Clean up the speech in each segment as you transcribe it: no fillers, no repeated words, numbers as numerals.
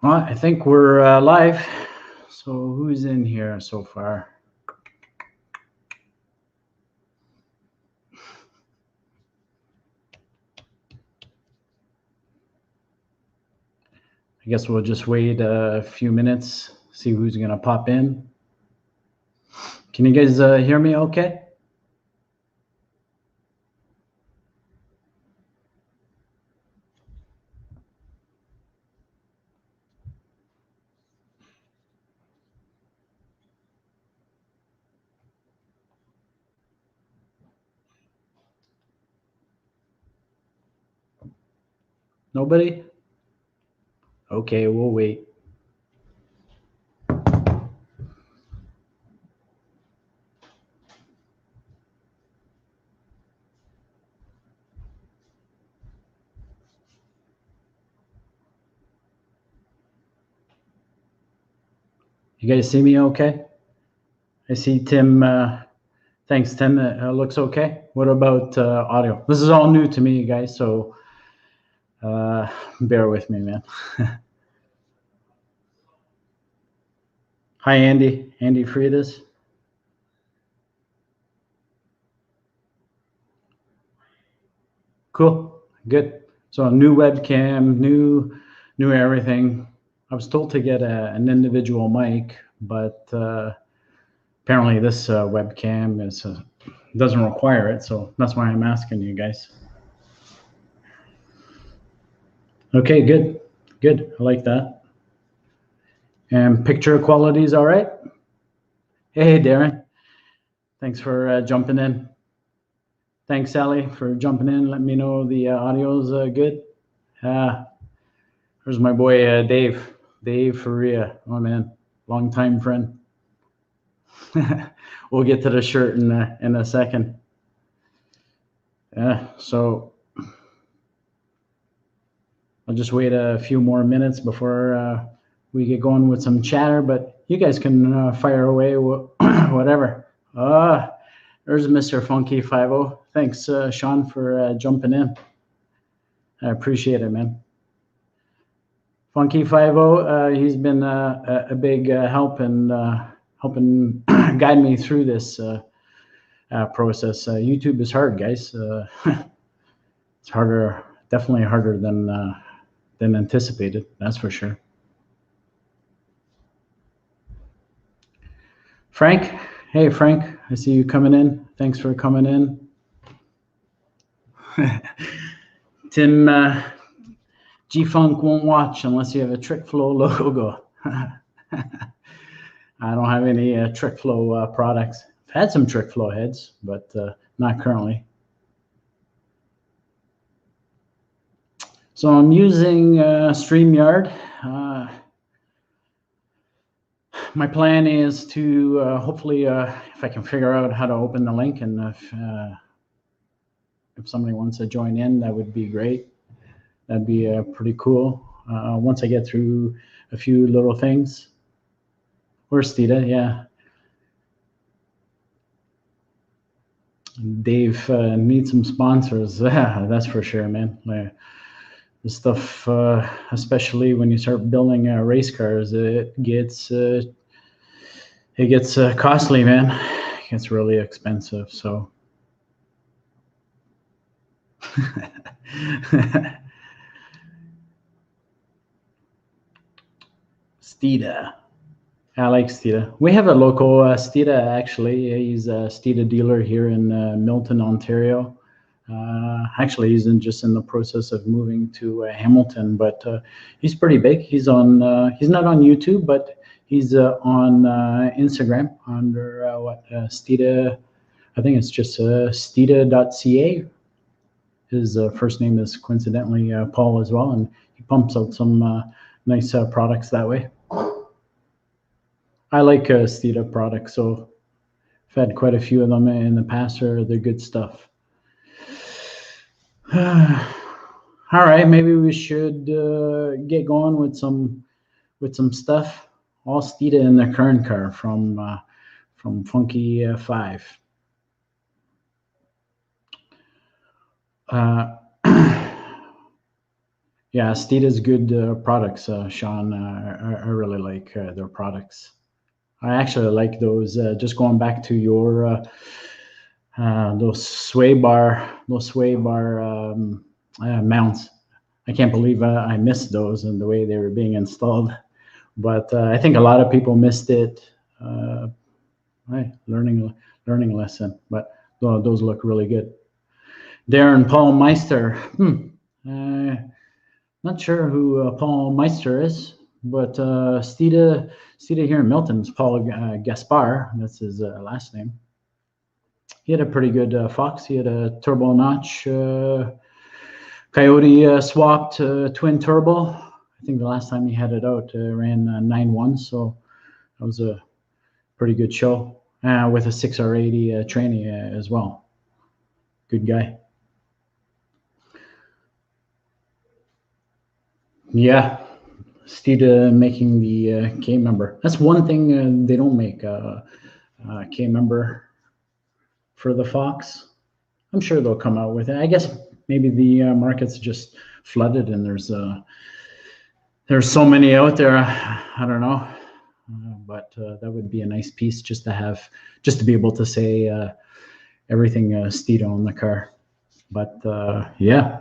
Well, I think we're live. So who's in here so far? I guess we'll just wait a few minutes, see who's going to pop in. Can you guys hear me okay? Nobody? Okay, we'll wait. You guys see me okay? I see Tim. Thanks, Tim. It looks okay. What about audio? This is all new to me, guys, so bear with me, man. Hi, Andy. Andy Freitas. Cool. Good. So a new webcam, new everything. I was told to get an individual mic, but apparently this webcam doesn't require it. So that's why I'm asking you guys. Okay, good. Good. I like that. And picture quality is all right. Hey, Darren. Thanks for jumping in. Thanks, Sally, for jumping in. Let me know the audio's good. There's my boy, Dave. Dave Faria. Oh, man. Long-time friend. We'll get to the shirt in a second. Yeah, so I'll just wait a few more minutes before we get going with some chatter, but you guys can fire away whatever. There's Mr. Funky 50. Thanks, Sean, for jumping in. I appreciate it, man. Funky 50, he's been a big help in helping guide me through this process. YouTube is hard, guys. It's harder, definitely harder than anticipated. That's for sure. Frank, hey Frank, I see you coming in. Thanks for coming in. Tim, G-Funk won't watch unless you have a Trick Flow logo. I don't have any Trick Flow products. I've had some Trick Flow heads, but not currently. So I'm using StreamYard. My plan is to hopefully, if I can figure out how to open the link, and if somebody wants to join in, that would be great. That'd be pretty cool. Once I get through a few little things. Where's Stita? Yeah. Dave needs some sponsors. Yeah, that's for sure, man. The stuff, especially when you start building race cars, it gets costly, man. It gets really expensive. So. Stita. I like Stita. We have a local Stita, actually. He's a Stita dealer here in Milton, Ontario. Actually, he's just in the process of moving to Hamilton, but he's pretty big. He's on. He's not on YouTube, but he's on Instagram under Stita. I think it's just stita.ca. His first name is coincidentally Paul as well, and he pumps out some nice products that way. I like Stita products, so I've had quite a few of them in the past. They're good stuff. All right, maybe we should get going with some stuff. All Stita in the current car from Funky 5. Yeah, Steeda's good products, Sean. I really like their products. I actually like those. Just going back to your those sway bar mounts. I can't believe I missed those and the way they were being installed. But I think a lot of people missed it. Right, learning lesson. But those look really good. Darren Paul Meister. Not sure who Paul Meister is, but Steeda here in Milton is Paul Gaspar. That's his last name. He had a pretty good Fox. He had a turbo notch Coyote swapped twin turbo. I think the last time he had it out ran 9.1, so that was a pretty good show with a 6R80 tranny as well. Good guy. Yeah, Steeda making the K member. That's one thing they don't make K member for the Fox. I'm sure they'll come out with it. I guess maybe the market's just flooded and there's so many out there. I don't know, but that would be a nice piece just to have, just to be able to say everything Steeda on the car. But yeah.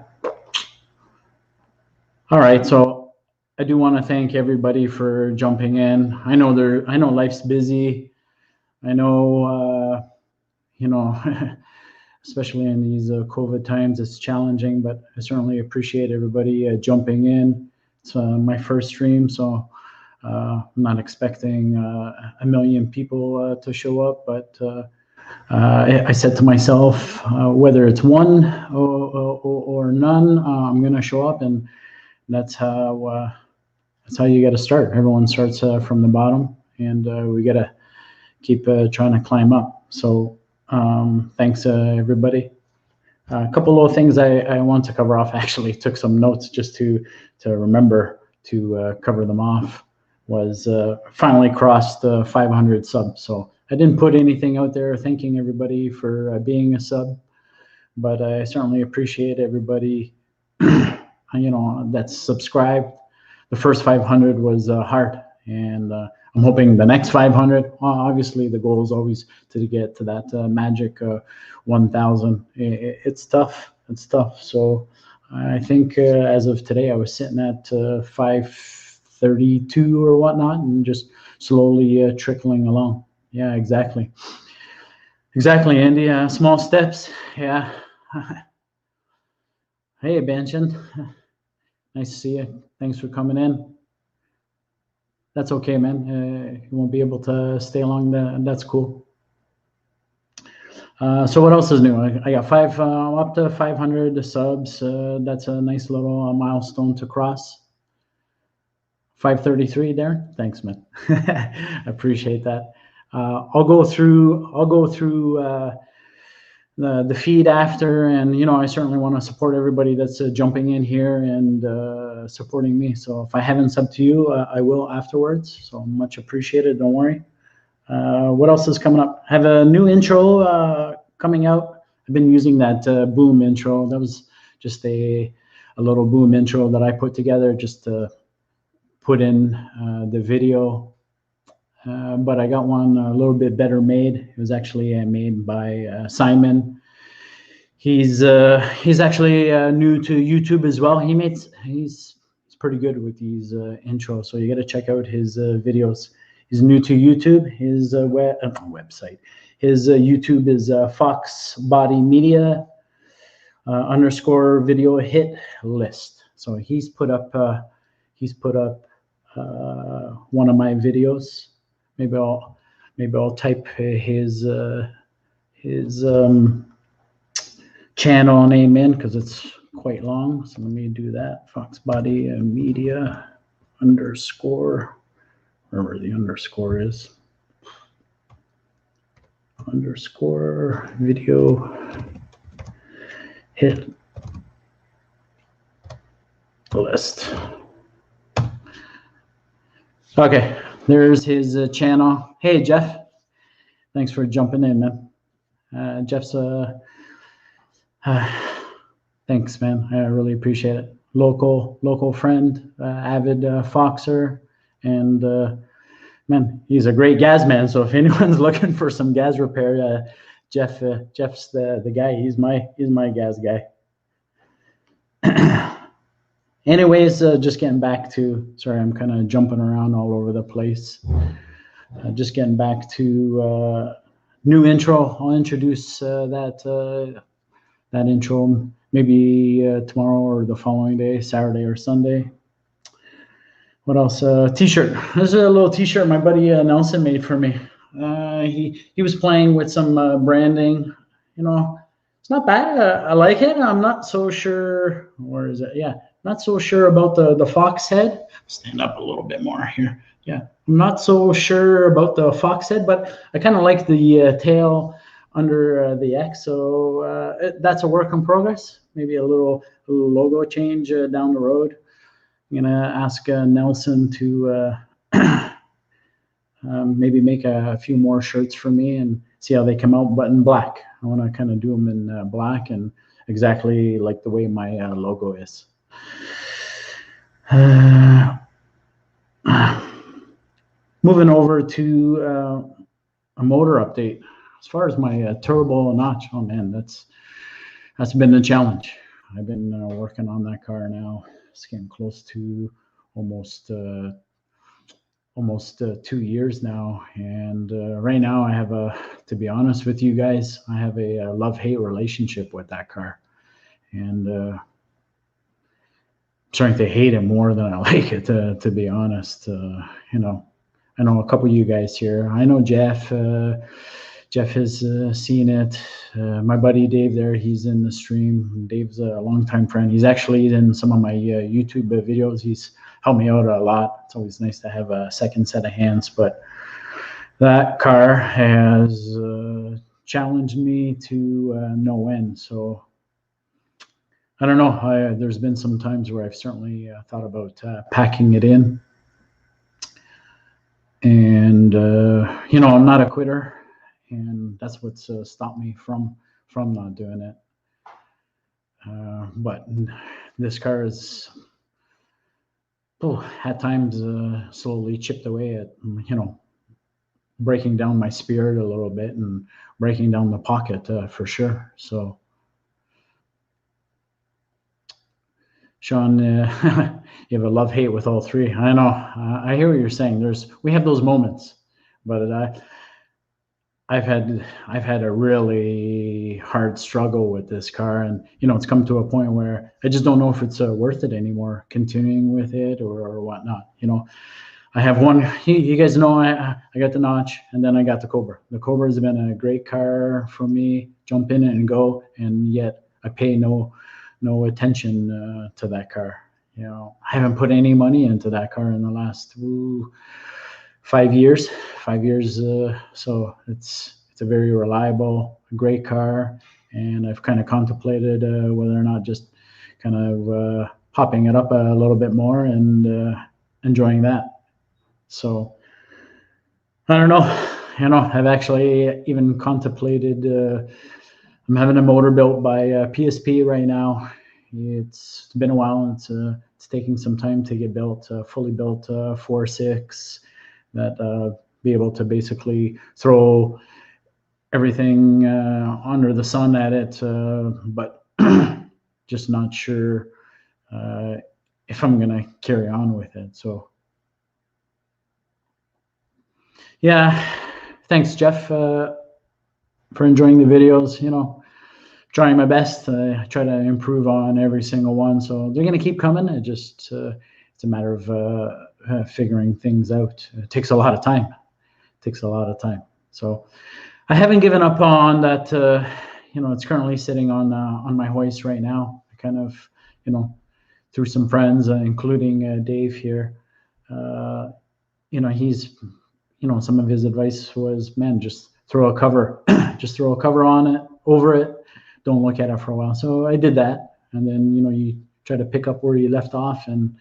All right, so I do want to thank everybody for jumping in. I know life's busy. I know especially in these COVID times, it's challenging, but I certainly appreciate everybody jumping in. It's my first stream, so I'm not expecting 1 million people to show up, but I said to myself, whether it's one or none, I'm going to show up, and that's how you got to start. Everyone starts from the bottom, and we got to keep trying to climb up. So thanks everybody. A couple of things I want to cover off. Actually took some notes just to remember to cover them off. Was finally crossed 500 subs. So I didn't put anything out there thanking everybody for being a sub, but I certainly appreciate everybody that's subscribed. The first 500 was hard, and I'm hoping the next 500. Obviously, the goal is always to get to that magic 1,000. It's tough. It's tough. So I think as of today, I was sitting at 532 or whatnot, and just slowly trickling along. Yeah, exactly. Exactly, Andy. Small steps. Yeah. Hey, Benson. Nice to see you. Thanks for coming in. That's okay, man. You won't be able to stay along. That's cool. So what else is new? I got up to 500 subs. That's a nice little milestone to cross. 533 there. Thanks, man. I appreciate that. I'll go through the feed after, and I certainly want to support everybody that's jumping in here and supporting me. So if I haven't subbed to you, I will afterwards. So much appreciated. Don't worry. What else is coming up? I have a new intro coming out. I've been using that boom intro. That was just a little boom intro that I put together just to put in the video. But I got one a little bit better made. It was actually made by Simon. He's actually new to YouTube as well. He's pretty good with these intros, so you got to check out his videos. He's new to YouTube. His website, his YouTube is foxbodymustangs _ video hit list. So he's put up one of my videos. Maybe I'll type his channel name in because it's quite long. So let me do that. Foxbody media _ wherever the underscore is. _ video hit list. Okay, there's his channel. Hey, Jeff. Thanks for jumping in, man. Jeff's thanks, man. I really appreciate it. local friend, avid foxer, and man, he's a great gas man. So if anyone's looking for some gas repair, Jeff's the guy. He's my gas guy. Anyways, just getting back to, sorry, I'm kind of jumping around all over the place. Just getting back to new intro. I'll introduce that intro maybe tomorrow or the following day, Saturday or Sunday. What else? T-shirt. This is a little T-shirt my buddy Nelson made for me. He was playing with some branding. You know, it's not bad. I like it. I'm not so sure. Where is it? Yeah, not so sure about the fox head. Stand up a little bit more here. Yeah, I'm not so sure about the fox head, but I kind of like the tail under the X. So that's a work in progress. Maybe a little logo change down the road. I'm gonna ask Nelson to maybe make a few more shirts for me and see how they come out, but in black. I want to kind of do them in black and exactly like the way my logo is. Moving over to a motor update. As far as my turbo notch, oh man, that's been a challenge. I've been working on that car now. It's getting close to almost 2 years now, and right now I have to be honest with you guys, I have a love-hate relationship with that car, and I'm starting to hate it more than I like it, to be honest. You know, I know a couple of you guys here. I know Jeff has seen it. My buddy Dave there, he's in the stream. Dave's a longtime friend. He's actually in some of my YouTube videos. He's helped me out a lot. It's always nice to have a second set of hands, but that car has challenged me to no end. So I don't know. There's been some times where I've certainly thought about packing it in. And, you know, I'm not a quitter. And that's what's stopped me from not doing it. But this car is, at times slowly chipped away at, you know, breaking down my spirit a little bit and breaking down the pocket for sure. So, Sean, you have a love-hate with all three. I know. I hear what you're saying. We have those moments, but I've had a really hard struggle with this car, and you know, it's come to a point where I just don't know if it's worth it anymore, continuing with it or whatnot. You know, I have one. You guys know I got the Notch, and then I got the Cobra. The Cobra has been a great car for me. Jump in it and go, and yet I pay no attention to that car. You know, I haven't put any money into that car in the last 5 years. 5 years. So it's a very reliable, great car, and I've kind of contemplated whether or not just kind of popping it up a little bit more and enjoying that. So I don't know. You know, I've actually even contemplated. I'm having a motor built by PSP right now. It's been a while. It's taking some time to get built, fully built 4.6 that be able to basically throw everything under the sun at it, but just not sure if I'm gonna carry on with it. So yeah, thanks Jeff for enjoying the videos. You know, trying my best. I try to improve on every single one, so they're gonna keep coming. It just it's a matter of figuring things out. It takes a lot of time. So I haven't given up on that. You know, it's currently sitting on my hoist right now. I kind of, you know, through some friends, including Dave here. You know, he's, you know, some of his advice was, man, just throw a cover, just throw a cover on it, over it. Don't look at it for a while. So I did that, and then, you know, you try to pick up where you left off, and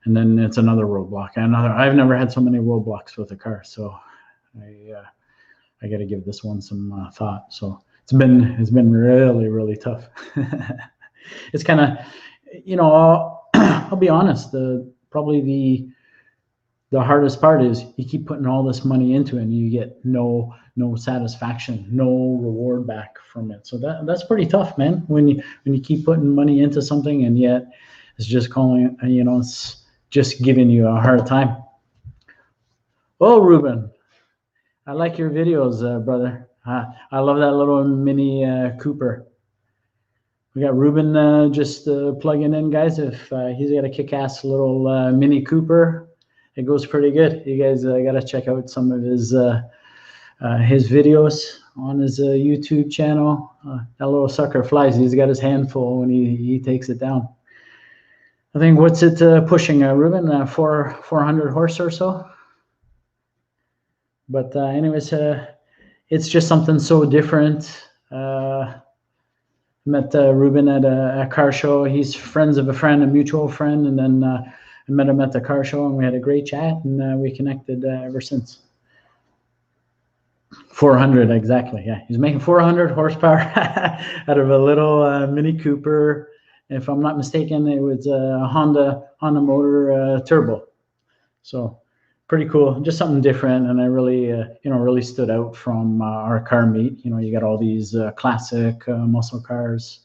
then it's another roadblock. I've never had so many roadblocks with a car, so I got to give this one some thought. So it's been really, really tough. It's kind of, you know, I'll be honest. Probably the hardest part is you keep putting all this money into it and you get no satisfaction, no reward back from it. So that's pretty tough, man. When you keep putting money into something and yet it's just calling, it's just giving you a hard time. Oh, Ruben, I like your videos, brother. I love that little mini Cooper. We got Ruben just plugging in, guys. If he's got a kick-ass little Mini Cooper, it goes pretty good. You guys got to check out some of his videos on his YouTube channel. That little sucker flies. He's got his hand full when he takes it down. I think, what's it pushing, Ruben? 400 horse or so? But anyways, it's just something so different. Met Ruben at a car show. He's friends of a friend, a mutual friend, and then I met him at the car show, and we had a great chat, and we connected ever since. 400, exactly. Yeah, he's making 400 horsepower out of a little Mini Cooper. If I'm not mistaken, it was a Honda motor turbo. So pretty cool, just something different, and I really, really stood out from our car meet. You got all these classic muscle cars,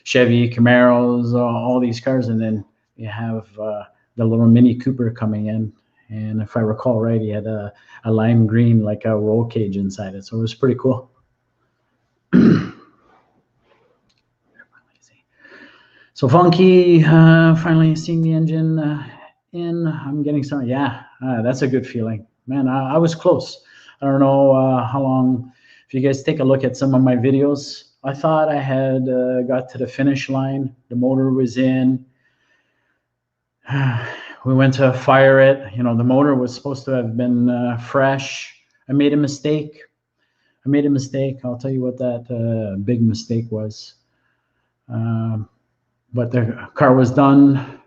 Chevy, Camaros, all these cars, and then you have the little Mini Cooper coming in. And if I recall right, he had a lime green, like a roll cage inside it, so it was pretty cool. So Funky, finally seeing the engine in. I'm getting some. Yeah, that's a good feeling, man. I was close. I don't know how long. If you guys take a look at some of my videos, I thought I had got to the finish line. The motor was in. We went to fire it. The motor was supposed to have been fresh. I made a mistake. I'll tell you what that big mistake was. But the car was done.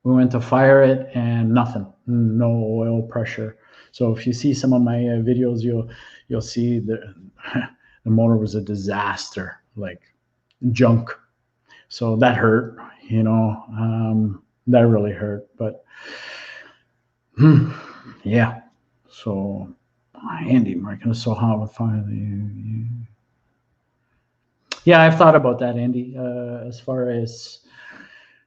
We went to fire it and nothing, no oil pressure. So if you see some of my videos, you'll see the motor was a disaster, like junk. So that hurt, that really hurt. But yeah. So Andy, Mark, it's so hot with fire. Yeah, I've thought about that, Andy. As far as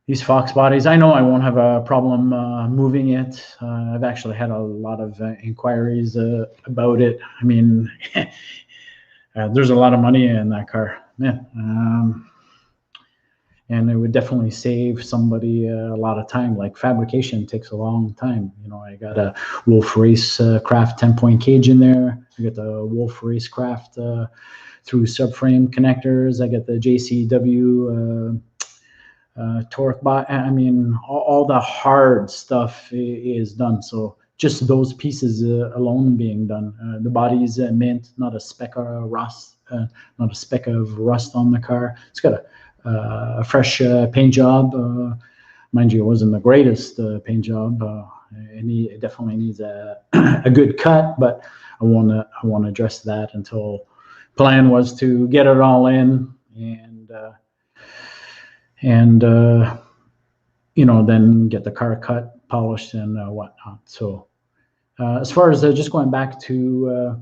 these Fox bodies, I know I won't have a problem moving it. I've actually had a lot of inquiries about it. I mean, there's a lot of money in that car, man. And it would definitely save somebody a lot of time. Like fabrication takes a long time. I got a Wolf Racecraft 10-point cage in there. I got the Wolf Racecraft through subframe connectors. I got the JCW torque bot. I mean, all the hard stuff is done. So just those pieces alone being done. The body's mint, not a speck of rust, on the car. It's got a fresh paint job. Mind you, it wasn't the greatest paint job. It definitely needs a good cut, but I want to address that until. Plan was to get it all in and then get the car cut, polished, and whatnot. So as far as just going back to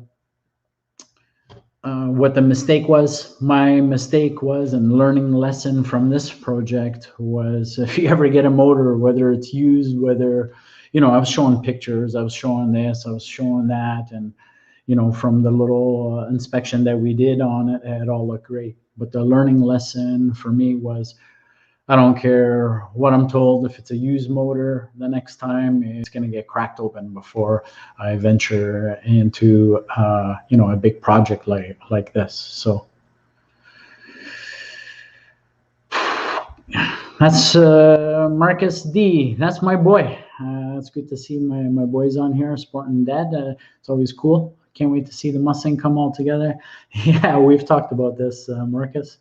what the mistake was, my mistake was, and learning lesson from this project was, if you ever get a motor, whether it's used, whether, I was showing pictures, I was showing this, I was showing that, and from the little inspection that we did on it, it all looked great. But the learning lesson for me was, I don't care what I'm told. If it's a used motor, the next time it's going to get cracked open before I venture into, a big project like this. So that's Marcus D. That's my boy. It's good to see my boys on here, Spartan Dad. It's always cool. Can't wait to see the Mustang come all together. Yeah, we've talked about this, Marcus.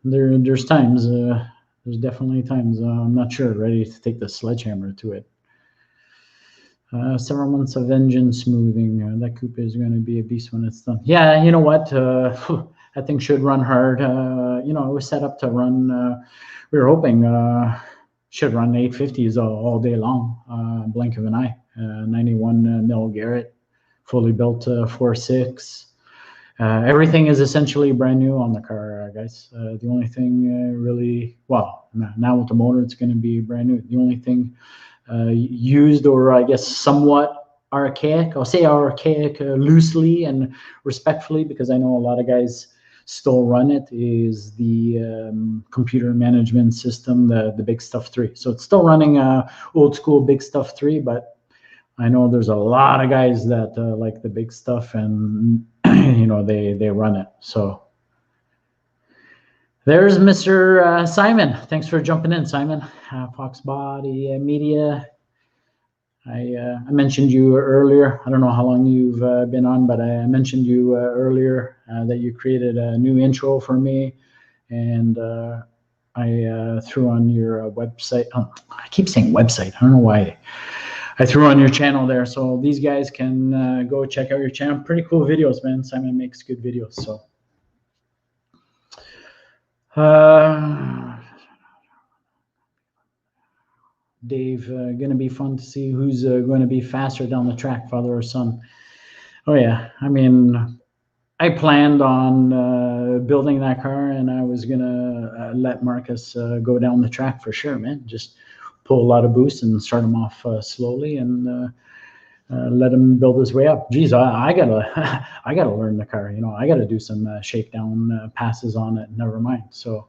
There's times, there's definitely times I'm not sure, ready to take the sledgehammer to it. Several months of engine smoothing. That coupe is going to be a beast when it's done. Yeah, you know what? that thing should run hard. You know, it was set up to run. We were hoping should run 850s all day long. Blink of an eye. 91 mil Garrett, fully built 4.6. Everything is essentially brand new on the car, guys. The only thing really, well, now with the motor, it's going to be brand new. The only thing used, or I guess somewhat archaic, I'll say archaic loosely and respectfully, because I know a lot of guys still run it, is the computer management system, the Big Stuff 3. So it's still running old school Big Stuff 3, but I know there's a lot of guys that like the big stuff, and you know, they run it. So there's Mr. Simon. Thanks for jumping in, Simon. Fox Body Media. I mentioned you earlier. I don't know how long you've been on, but I mentioned you earlier that you created a new intro for me, and I threw on your website. Oh, I keep saying website. I don't know why. I threw on your channel there, so these guys can go check out your channel. Pretty cool videos, man. Simon makes good videos. So, Dave, going to be fun to see who's going to be faster down the track, father or son. Oh yeah, I mean, I planned on building that car, and I was gonna let Marcus go down the track for sure, man. Just pull a lot of boost and start him off slowly, and let him build his way up. Geez, I gotta I gotta learn the car. You know, I gotta do some shakedown passes on it. Never mind. So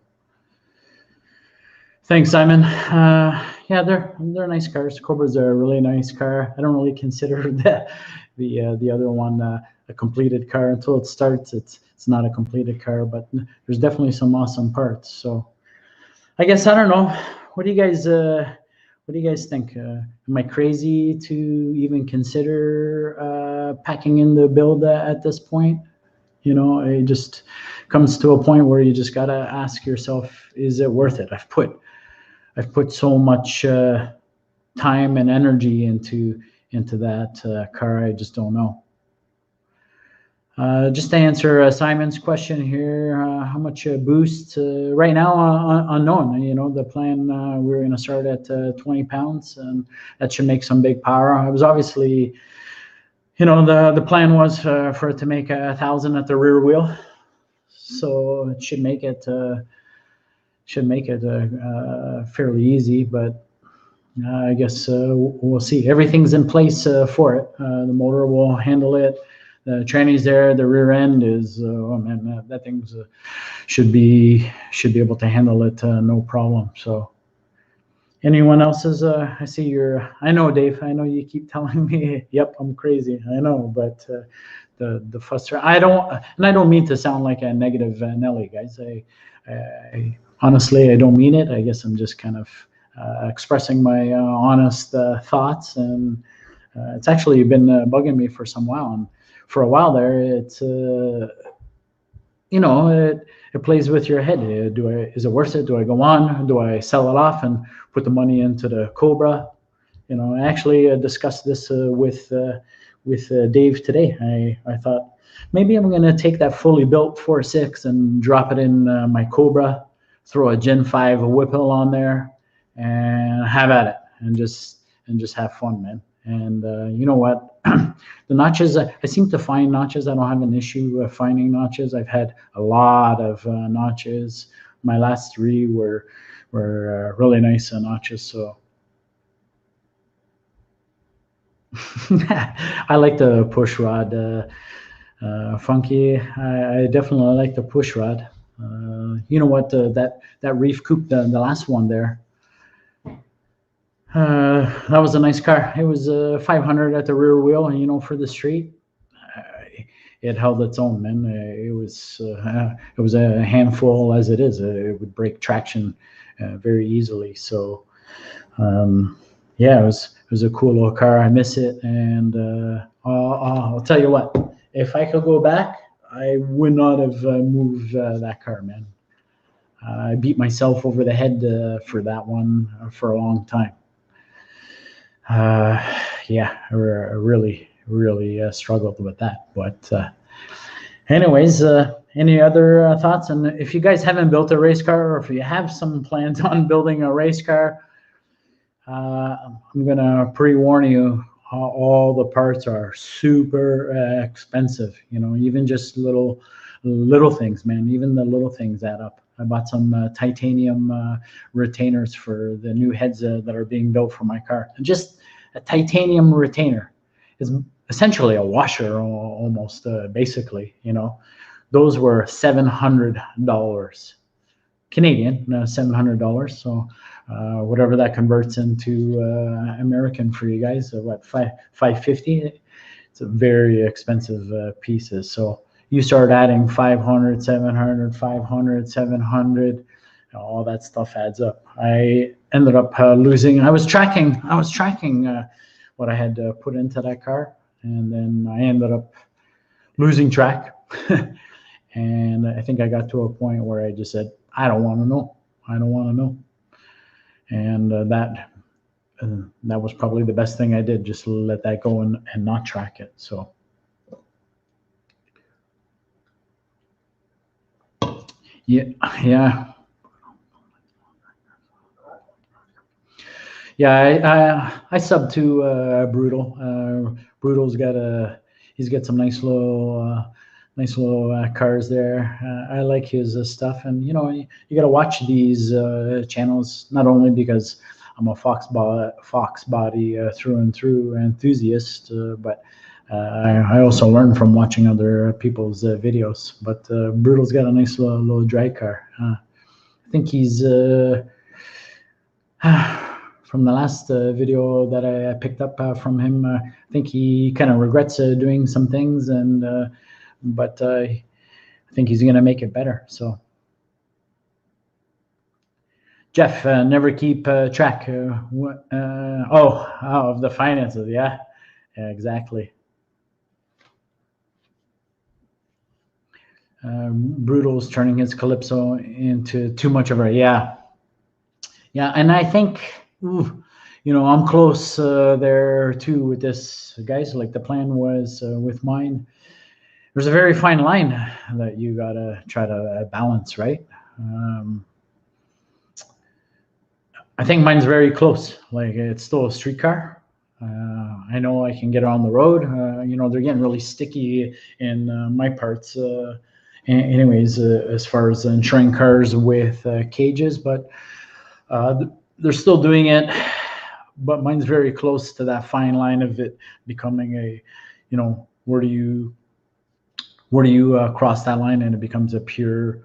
thanks, Simon. Yeah, they're nice cars. Cobra's a really nice car. I don't really consider the other one a completed car until it starts. It's not a completed car, but there's definitely some awesome parts. So I guess I don't know. What do you guys think? Am I crazy to even consider packing in the build at this point? You know, it just comes to a point where you just gotta ask yourself, is it worth it? I've put so much time and energy into that car. I just don't know. Just to answer Simon's question here, how much boost right now unknown. You know, the plan, we're going to start at 20 pounds, and that should make some big power. I was obviously, you know, the plan was for it to make 1,000 at the rear wheel, so it should make it fairly easy. But I guess we'll see. Everything's in place for it. The motor will handle it. The tranny's there. The rear end is, oh man, that thing's should be able to handle it no problem. So, anyone else's? I see your. I know, Dave. I know you keep telling me, "Yep, I'm crazy." I know, but the fusser. I don't mean to sound like a negative Nelly, guys. I honestly, I don't mean it. I guess I'm just kind of expressing my honest thoughts, and it's actually been bugging me for some while. And for a while there, it's you know, it plays with your head. Is it worth it? Do I go on? Do I sell it off and put the money into the Cobra? You know, I actually discussed this with Dave today. I thought maybe I'm going to take that fully built 4.6 and drop it in my Cobra, throw a Gen 5 Whipple on there, and have at it, and just have fun, man. And you know what? The notches, I seem to find notches. I don't have an issue finding notches. I've had a lot of notches. My last 3 were really nice notches. So I like the push rod, Funky. I definitely like the push rod. You know what? That Reef Coupe, the last one there. That was a nice car. It was 500 at the rear wheel, and you know, for the street, it held its own, man. It was a handful as it is. It would break traction very easily. So, yeah, it was a cool little car. I miss it, and I'll tell you what. If I could go back, I would not have moved that car, man. I beat myself over the head for that one for a long time. Yeah, I really struggled with that. But anyways, Any other thoughts? And if you guys haven't built a race car, or if you have some plans on building a race car, I'm gonna pre-warn you. All the parts are super expensive. You know, even just little things, man. Even the little things add up. I bought some titanium retainers for the new heads that are being built for my car. And just a titanium retainer is essentially a washer, almost basically. You know, those were $700 Canadian, $700. So whatever that converts into American for you guys, what, 550? It's a very expensive pieces. So you start adding 500, 700, 500, 700. All that stuff adds up. I ended up losing. I was tracking what I had put into that car, and then I ended up losing track. And I think I got to a point where I just said, I don't want to know. I don't want to know. And that was probably the best thing I did, just let that go and not track it. So yeah. I sub to Brutal. Brutal's he's got some nice little cars there. I like his stuff, and you know, you got to watch these channels, not only because I'm a fox body through and through enthusiast, but I also learn from watching other people's videos. But Brutal's got a nice little drag car. I think he's from the last video that I picked up from him. I think he kind of regrets doing some things, and but I think he's going to make it better. So, Jeff, never keep track of the finances. Yeah, exactly. Brutal's turning his Calypso into too much of a yeah, and I think you know, I'm close there too with this, guys. Like the plan was with mine. There's a very fine line that you gotta try to balance, right? I think mine's very close. Like it's still a street car. I know I can get on the road. You know, they're getting really sticky in my parts. Anyways, as far as insuring cars with cages, but they're still doing it. But mine's very close to that fine line of it becoming a, you know, where do you cross that line and it becomes a pure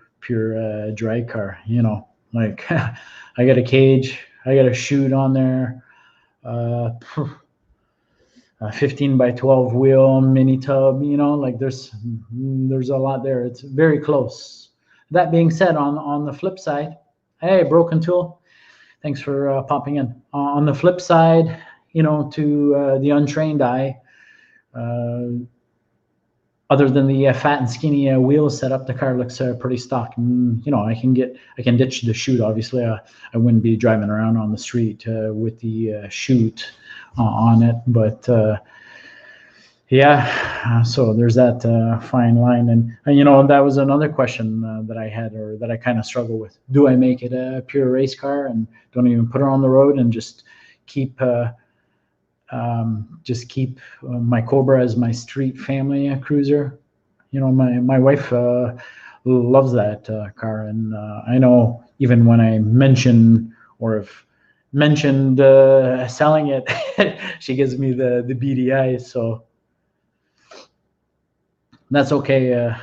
drag car? You know, like I got a cage, I got a chute on there, a 15 by 12 wheel mini tub. You know, like there's a lot there. It's very close. That being said, on the flip side, hey, Broken Tool, thanks for popping in. On the flip side, you know, to the untrained eye, other than the fat and skinny wheel setup, the car looks pretty stock. You know, I can ditch the chute. Obviously, I wouldn't be driving around on the street with the chute on it, but yeah. So there's that fine line, and you know, that was another question that I had, or that I kind of struggle with. Do I make it a pure race car and don't even put her on the road and just keep my Cobra as my street family cruiser? You know, my wife loves that car, and I know even when I mention or have mentioned selling it, she gives me the BDI. So that's okay.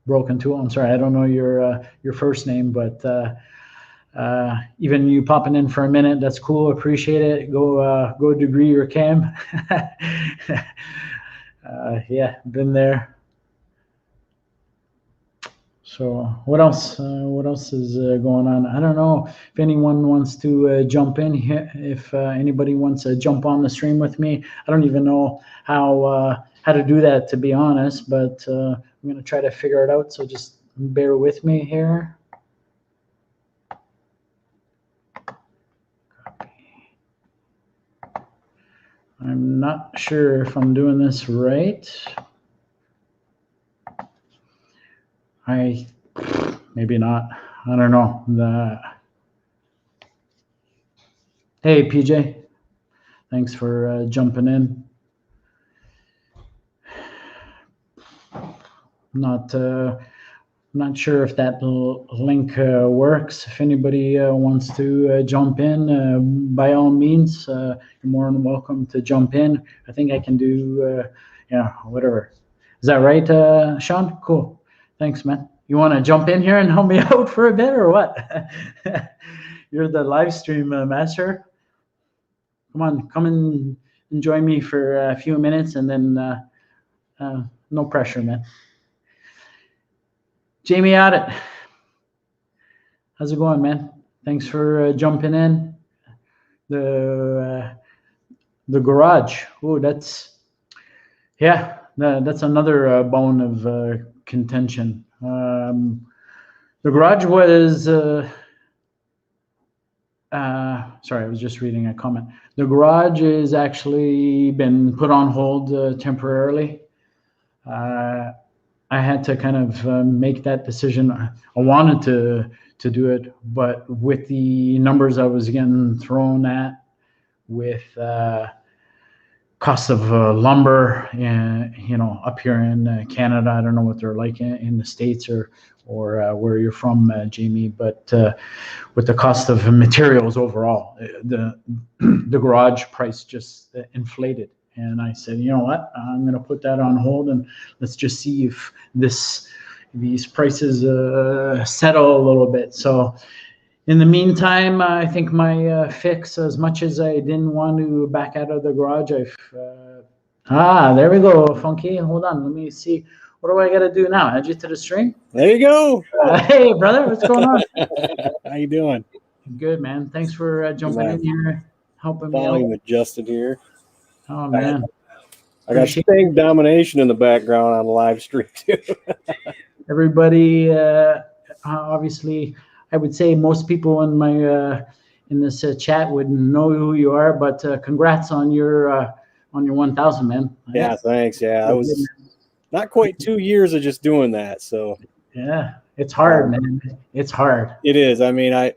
Broken Tool, I'm sorry, I don't know your first name, but even you popping in for a minute, that's cool. Appreciate it. Go degree your cam. Yeah, been there. So what else? What else is going on? I don't know if anyone wants to jump in here. If anybody wants to jump on the stream with me, I don't even know how to do that, to be honest. But I'm gonna try to figure it out. So just bear with me here. I'm not sure if I'm doing this right. Maybe not. I don't know. Hey, PJ, thanks for jumping in. Not sure if that link works. If anybody wants to jump in, by all means, you're more than welcome to jump in. I think I can do, whatever. Is that right, Sean? Cool. Thanks, man. You want to jump in here and help me out for a bit or what? You're the live stream master. Come and join me for a few minutes, and then no pressure, man. Jamie Audit, how's it going, man? Thanks for jumping in. The garage. Oh, that's another bone of contention. The garage was. Sorry, I was just reading a comment. The garage has actually been put on hold temporarily. I had to kind of make that decision. I wanted to do it, but with the numbers I was getting thrown at, with cost of lumber, and up here in Canada, I don't know what they're like in the States or where you're from, Jamie, but with the cost of materials overall, the garage price just inflated. And I said, you know what, I'm going to put that on hold, and let's just see if these prices settle a little bit. So in the meantime, I think my fix, as much as I didn't want to back out of the garage, there we go, Funky. Hold on, let me see. What do I got to do now? Add you to the stream? There you go. Hey, brother, what's going on? How you doing? Good, man. Thanks for jumping in here, helping me out. Volume adjusted here. Oh, man. I got Sting Domination in the background on the live stream, too. Everybody, obviously, I would say most people in this chat would know who you are, but congrats on your 1,000, man. Yeah, thanks. Yeah, I was not quite 2 years of just doing that. So yeah, it's hard, man. It's hard. It is. I mean, I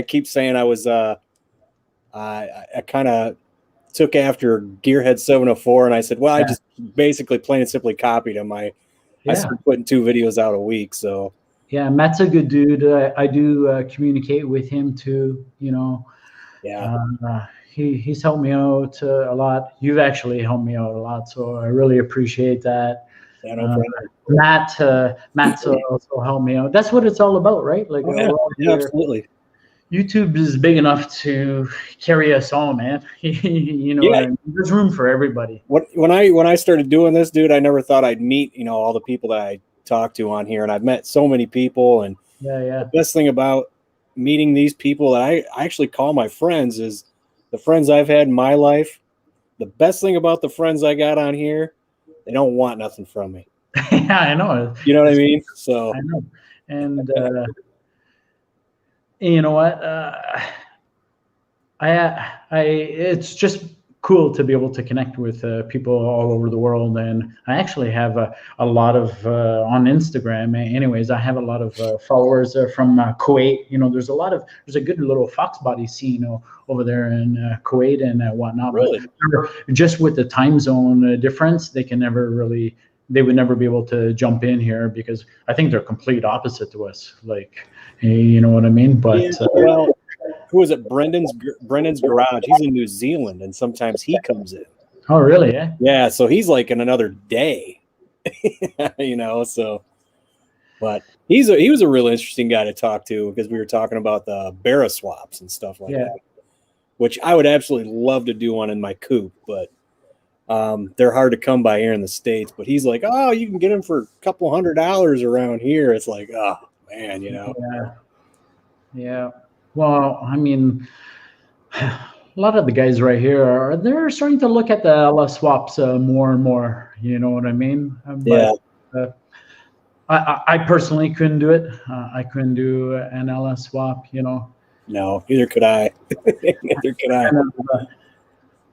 keep saying, I was I kind of took after Gearhead 704, and I said, well, I just basically plain and simply copied him. I started putting 2 videos out a week. So yeah, Matt's a good dude. I do communicate with him too. Yeah. He's helped me out a lot. You've actually helped me out a lot, so I really appreciate that. Yeah, no problem. Matt's also helped me out. That's what it's all about, right? Like, yeah, absolutely. YouTube is big enough to carry us all, man. What I mean? There's room for everybody. When I started doing this, dude, I never thought I'd meet all the people that I talk to on here, and I've met so many people. And the best thing about meeting these people that I actually call my friends is the friends I've had in my life. The best thing about the friends I got on here, they don't want nothing from me. Yeah, I know. You know what I mean? So I know. And you know what? It's just cool to be able to connect with people all over the world. And I actually have a lot of on Instagram. Anyways, I have a lot of followers from Kuwait. There's a good little fox body scene over there in Kuwait and whatnot. Really? But just with the time zone difference, they would never be able to jump in here, because I think they're complete opposite to us. Like, you know what I mean? But well, who is it? Brendan's Garage. He's in New Zealand, and sometimes he comes in. Oh, really? Yeah. Yeah. So he's like in another day. So, but he was a really interesting guy to talk to, because we were talking about the Barra swaps and stuff like that, which I would absolutely love to do one in my coop, but they're hard to come by here in the States. But he's like, oh, you can get them for a couple $100 around here. It's like, oh man, Yeah. Well, I mean, a lot of the guys right here they're starting to look at the LS swaps more and more. You know what I mean? I personally couldn't do it. I couldn't do an LS swap. No, neither could I. Neither could I.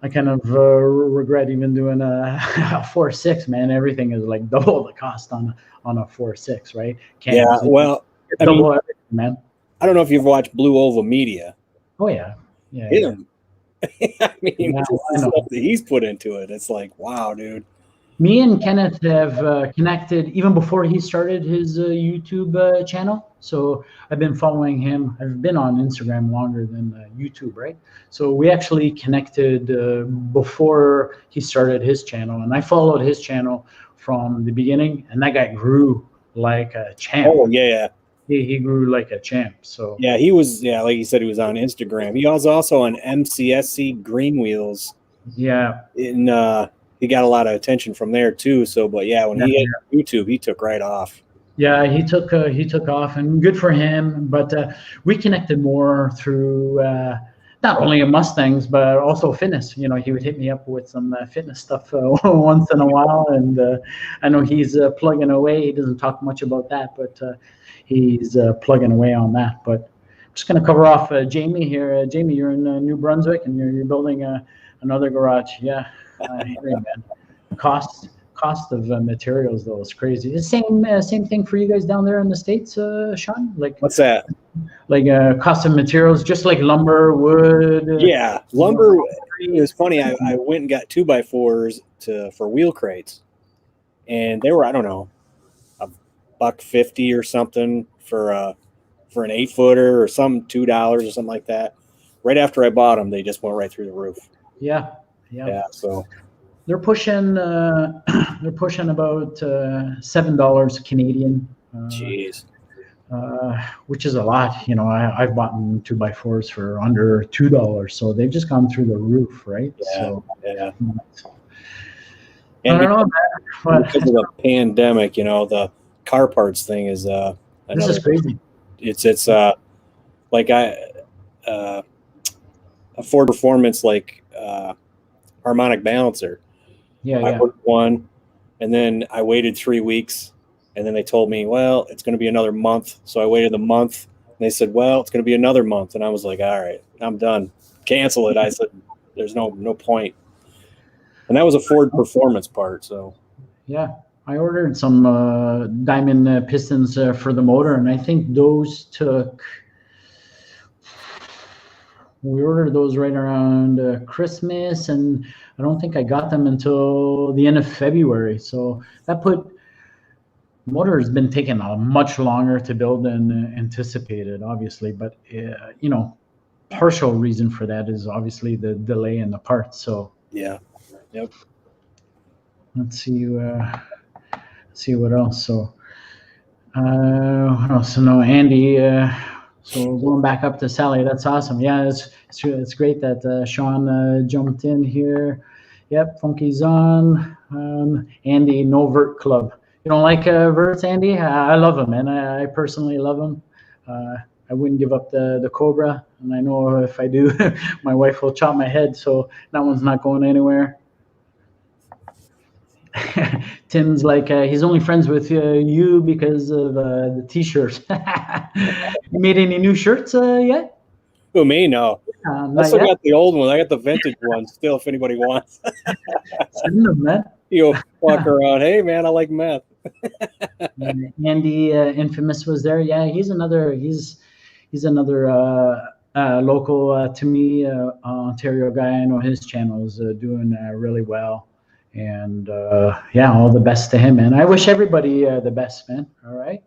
I kind of regret even doing a 4.6, man. Everything is like double the cost on a 4.6, right? Yeah, well, I mean, double everything, man. I don't know if you've watched Blue Oval Media. Oh yeah, yeah. Him. I mean, Yeah, just the stuff that he's put into it. It's like, wow, dude. Me and Kenneth have connected even before he started his YouTube channel. So I've been following him. I've been on Instagram longer than YouTube, right? So we actually connected before he started his channel, and I followed his channel from the beginning, and that guy grew like a champ. Oh yeah. He grew like a champ. So yeah, he was. Yeah, like you said, he was on Instagram. He was also on MCSC Green Wheels. Yeah. He got a lot of attention from there too. So, but yeah, when he hit YouTube, he took right off. Yeah, he took off, and good for him. But we connected more through not only Mustangs, but also fitness. You know, he would hit me up with some fitness stuff once in a while, and I know he's plugging away. He doesn't talk much about that, but he's plugging away on that. But I'm just going to cover off Jamie here. Jamie, you're in New Brunswick, and you're building another garage. Yeah, I hear you, man. Cost of materials though is crazy. The same thing for you guys down there in the States, Sean? Like what's that? Like cost of materials, just like lumber, wood. Yeah, lumber. It was funny. I went and got 2x4s for wheel crates, and they were, I don't know, $1.50 or something for an 8-footer or something, $2 or something like that. Right after I bought them, they just went right through the roof. Yeah. So they're pushing about $7 Canadian. Jeez. Which is a lot. You know, I've bought 2x4s for under $2, so they've just gone through the roof, right? Yeah. So, yeah. And because of the pandemic, you know, the car parts thing is this is crazy. It's like a Ford Performance like harmonic balancer. I ordered one, and then I waited 3 weeks, and then they told me, well, it's going to be another month. So I waited a month, and they said, well, it's going to be another month, and I was like, all right, I'm done. Cancel it. I said, there's no point. And that was a Ford Performance part. So yeah, I ordered some diamond pistons for the motor, and I think those we ordered those right around Christmas, and I don't think I got them until the end of February. So that motor has been taking much longer to build than anticipated, obviously. But you know, partial reason for that is obviously the delay in the parts. So yeah, yep. Let's see what else. So what else? So no, Andy. So going back up to Sally, that's awesome. Yeah, it's great that Sean jumped in here. Yep, Funky's on. Andy, no vert club. You don't like verts, Andy? I love them, man. I personally love them. I wouldn't give up the Cobra, and I know if I do, my wife will chop my head. So that one's not going anywhere. Tim's like he's only friends with you because of the t-shirts. You made any new shirts yet? Who, me? No. I still got the old one. I got the vintage one still if anybody wants. Send them, man. You'll walk around, hey man, I like meth. Andy Infamous was there. Yeah, he's another local to me Ontario guy. I know his channel is doing really well. And yeah, all the best to him, man. I wish everybody the best, man. All right.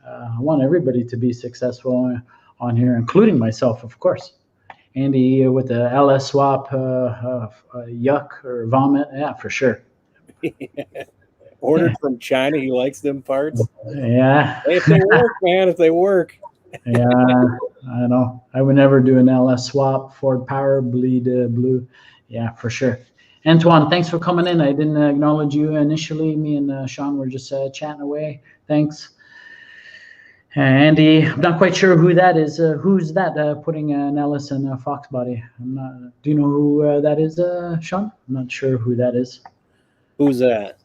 I want everybody to be successful on here, including myself, of course. Andy with the LS swap, yuck or vomit. Yeah, for sure. Ordered from China. He likes them parts. Yeah. Hey, if they work, man, if they work. Yeah, I know. I would never do an LS swap. Ford Power Bleed Blue. Yeah, for sure. Antoine, thanks for coming in. I didn't acknowledge you initially. Me and Sean were just chatting away. Thanks. Andy, I'm not quite sure who that is. Who's that putting an Ellis in a Fox body? Do you know who that is, Sean? I'm not sure who that is. Who's that?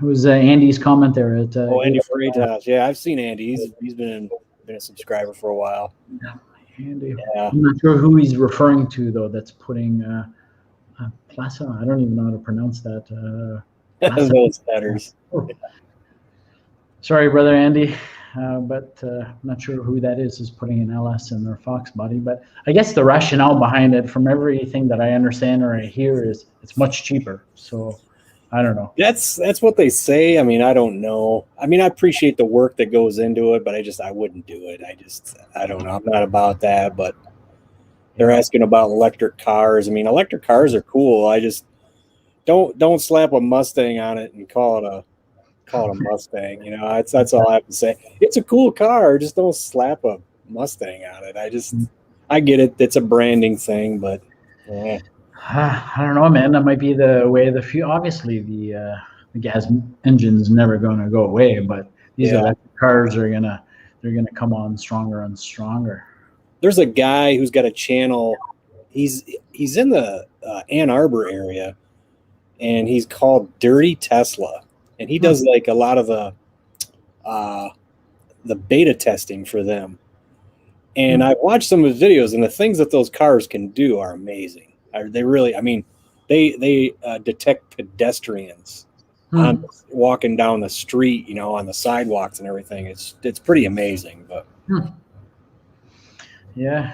Who's Andy's comment there? Andy Freitas. Yeah, I've seen Andy. He's been a subscriber for a while. Yeah, Andy. Yeah. I'm not sure who he's referring to though. That's putting Plaza. I don't even know how to pronounce that. Plaza. Those headers. Oh. Sorry, brother Andy, but I'm not sure who that is putting an LS in their Fox body. But I guess the rationale behind it, from everything that I understand or I hear, is it's much cheaper. So I don't know. That's what they say. I mean, I don't know. I mean, I appreciate the work that goes into it, but I wouldn't do it. I don't know. I'm not about that. But they're asking about electric cars. I mean, electric cars are cool. I just don't slap a Mustang on it and call it a Mustang. You know, that's all I have to say. It's a cool car. Just don't slap a Mustang on it. I get it. It's a branding thing, but yeah. I don't know, man. That might be the way of the few. Obviously, the gas engine's never going to go away, but these electric cars they're gonna come on stronger and stronger. There's a guy who's got a channel. He's in the Ann Arbor area, and he's called Dirty Tesla, and he does like a lot of the beta testing for them. And I've watched some of his videos, and the things that those cars can do are amazing. They really, I mean, they detect pedestrians walking down the street, you know, on the sidewalks and everything. It's pretty amazing, but. Yeah.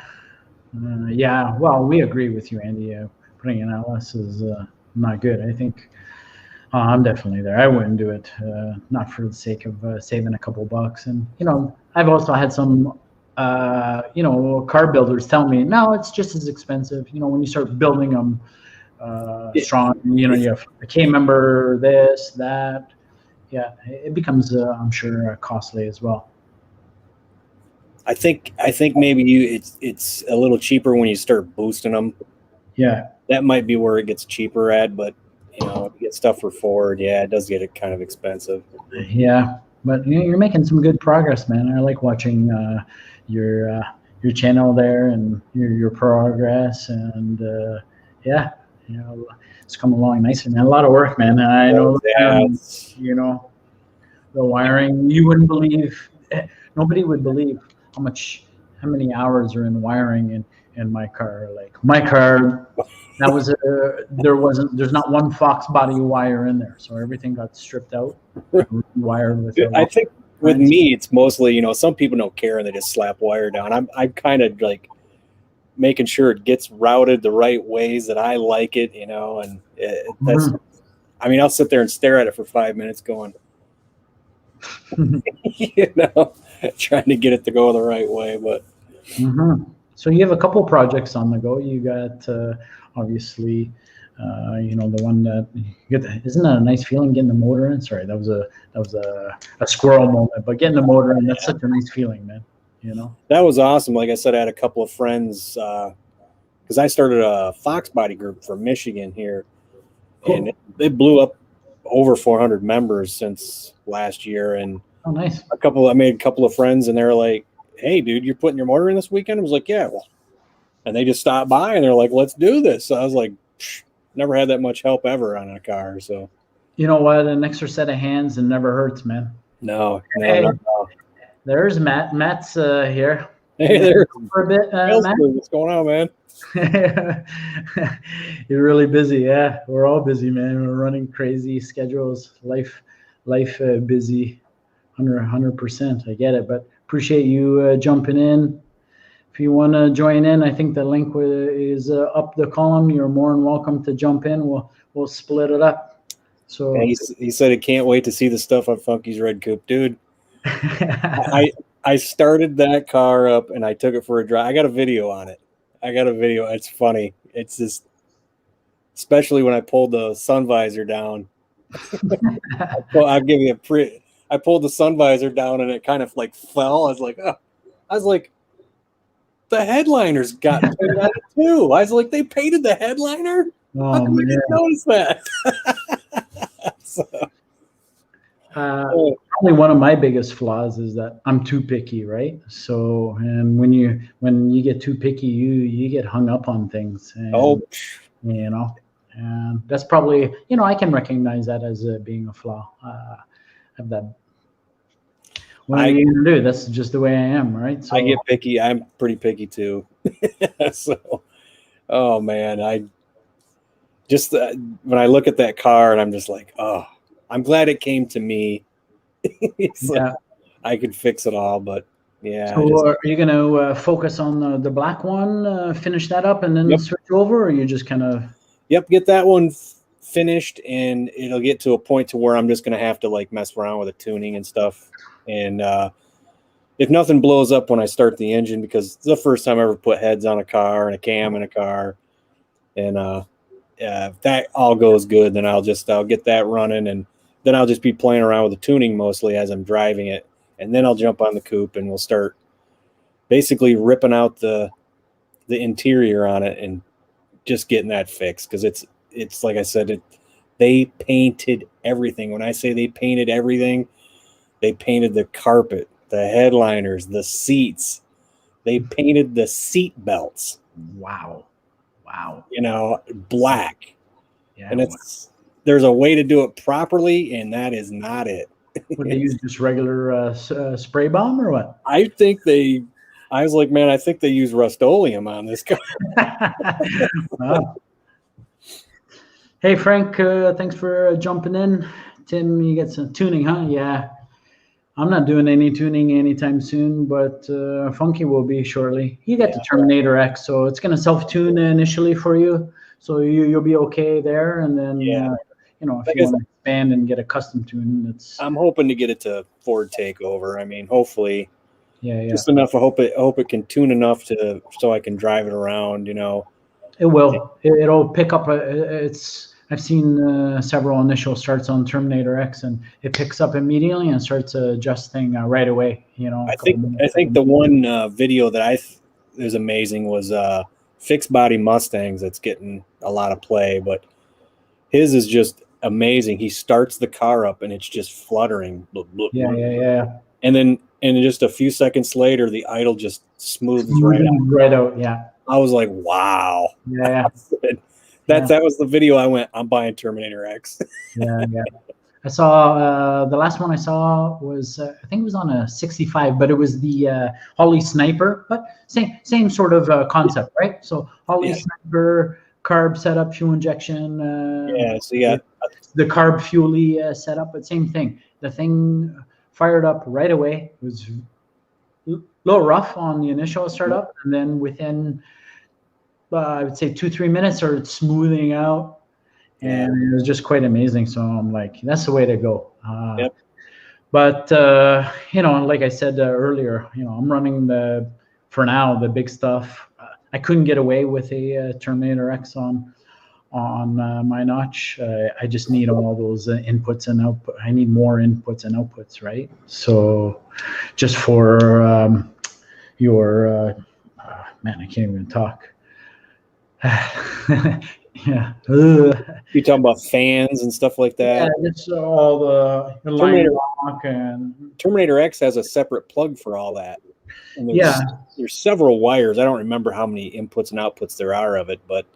Well, we agree with you, Andy. Putting an LS is not good. I think I'm definitely there. I wouldn't do it, not for the sake of saving a couple bucks. And, you know, I've also had some, you know, car builders tell me, no, it's just as expensive. You know, when you start building them strong, you know, you have a K member, this, that. Yeah, it becomes, I'm sure, costly as well. I think maybe it's a little cheaper when you start boosting them. Yeah, that might be where it gets cheaper at, but you know, if you get stuff for Ford, yeah, it does get it kind of expensive. Yeah, but you know, you're making some good progress, man. I like watching your channel there and your progress, and yeah, you know, it's come along nicely, man. A lot of work, man. I know, you know, the wiring. You wouldn't believe. Nobody would believe how many hours are in wiring in my car. Like my car, that was there's not one Fox body wire in there, so everything got stripped out, wired with. I think with me, it's mostly, you know, some people don't care and they just slap wire down. I'm kind of like making sure it gets routed the right ways that I like it, you know, and that's. I mean, I'll sit there and stare at it for 5 minutes, going. You know, trying to get it to go the right way, but so you have a couple projects on the go. You got obviously you know, the one that isn't that a nice feeling getting the motor in? Sorry, that was a squirrel moment, but getting the motor in, that's such a nice feeling, man. You know, that was awesome. Like I said, I had a couple of friends because I started a Fox body group from Michigan here, and it blew up over 400 members since last year. And oh, nice. I made a couple of friends, and they're like, "Hey, dude, you're putting your motor in this weekend?" I was like, "Yeah." Well, and they just stopped by, and they're like, "Let's do this." So I was like, never had that much help ever on a car. So, you know what? An extra set of hands and never hurts, man. No. There's Matt. Matt's here. Hey there. For a bit, Matt. What's going on, man? You're really busy. Yeah, we're all busy, man. We're running crazy schedules. Life busy. 100%. I get it, but appreciate you jumping in. If you want to join in, I think the link is up the column. You're more than welcome to jump in. We'll split it up. So yeah, he said he can't wait to see the stuff on Funky's Red Coupe, dude. I started that car up and I took it for a drive. I got a video on it. It's funny. It's just, especially when I pulled the sun visor down. I'll give you I pulled the sun visor down and it kind of like fell. I was like, the headliners got painted on it too. I was like, they painted the headliner? Oh, how come I didn't notice that? Probably one of my biggest flaws is that I'm too picky, right? So, and when you get too picky, you get hung up on things. And, you know, and that's probably, you know, I can recognize that as being a flaw. Of that. What are you gonna do? That's just the way I am, right? So I get picky. I'm pretty picky too. So, oh man, just when I look at that car and I'm just like, oh, I'm glad it came to me. Yeah. I could fix it all, but yeah. So are you going to focus on the black one, finish that up, and then switch over, or you just kind of? Yep, get that one finished, and it'll get to a point to where I'm just going to have to like mess around with the tuning and stuff. And if nothing blows up when I start the engine, because it's the first time I ever put heads on a car and a cam in a car, and if that all goes good, then I'll get that running, and then I'll just be playing around with the tuning mostly as I'm driving it, and then I'll jump on the coupe and we'll start basically ripping out the interior on it and just getting that fixed, because it's like I said, they painted everything. When I say they painted everything, they painted the carpet, the headliners, the seats. They painted the seat belts. Wow. Black. Yeah. And there's a way to do it properly, and that is not it. Would they use just regular spray bomb or what? I was like, man, I think they use Rust-Oleum on this car. Wow. Hey, Frank, thanks for jumping in. Tim, you get some tuning, huh? Yeah. I'm not doing any tuning anytime soon, but Funky will be shortly. You got the Terminator X, so it's going to self-tune initially for you, so you'll be okay there. And then, if you want to expand and get a custom tune, I'm hoping to get it to Ford Takeover. I mean, hopefully, just enough. I hope it can tune enough so I can drive it around. It will. It'll pick up. I've seen several initial starts on Terminator X, and it picks up immediately and starts adjusting right away. I think the one video that is amazing was Fixed Body Mustangs. That's getting a lot of play, but his is just amazing. He starts the car up and it's just fluttering. Yeah. And then just a few seconds later, the idle just smooths right out. Yeah. I was like, wow. Yeah. That was the video I went, I'm buying Terminator X. Yeah. I saw the last one I saw was I think it was on a 65, but it was the Holly Sniper, but same sort of concept, right? So Holly Sniper, carb setup, fuel injection. So you got the carb fuelie setup, but same thing. The thing fired up right away. It was a little rough on the initial startup, and then within I would say 2-3 minutes started smoothing out, and it was just quite amazing. So I'm like, that's the way to go. But like I said earlier, I'm running for now the big stuff. I couldn't get away with a Terminator X on my notch. I just need all those inputs and output. I need more inputs and outputs, right? So just for your man, I can't even talk. Yeah. You talking about fans and stuff like that? Yeah, it's all the Terminator X has a separate plug for all that. And there's several wires. I don't remember how many inputs and outputs there are of it, but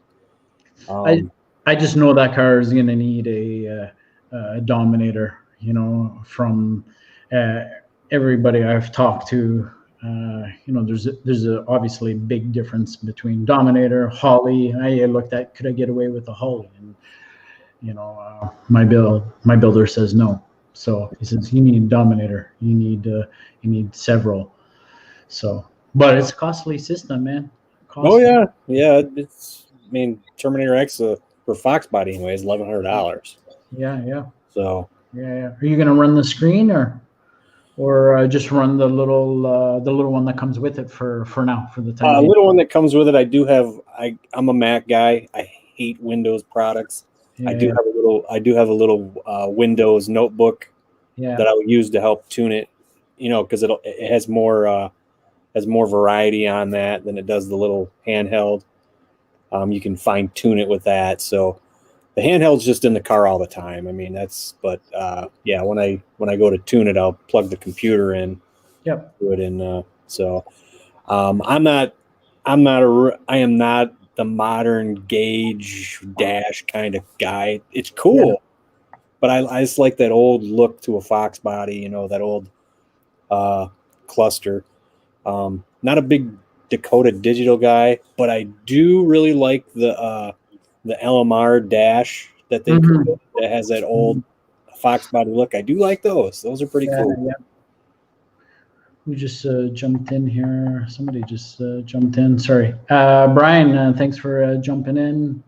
I just know that car is going to need a Dominator. From everybody I've talked to. There's a obviously big difference between Dominator, Holly. I looked at, could I get away with a Holly? And my builder says no. So he says you need Dominator. You need several. So, but it's a costly system, man. Oh yeah. Terminator X for Fox Body anyway is $1,100. Yeah. So yeah. Are you gonna run the screen or just run the little one that comes with it for now, for the time? The little one that comes with it, I do have. I'm a Mac guy. I hate Windows products. I do have a little Windows notebook that I would use to help tune it. Because it has more variety on that than it does the little handheld. You can fine tune it with that. So the handheld's just in the car all the time. I mean, when I go to tune it, I'll plug the computer in. Yep. Do it in. I am not the modern gauge dash kind of guy. It's cool, but I just like that old look to a Fox body. That old cluster. Not a big Dakota digital guy, but I do really like the the LMR dash that they created that has that old Fox body look. I do like those. Those are pretty cool. Yeah. We just jumped in here. Somebody just jumped in. Sorry. Brian, thanks for jumping in.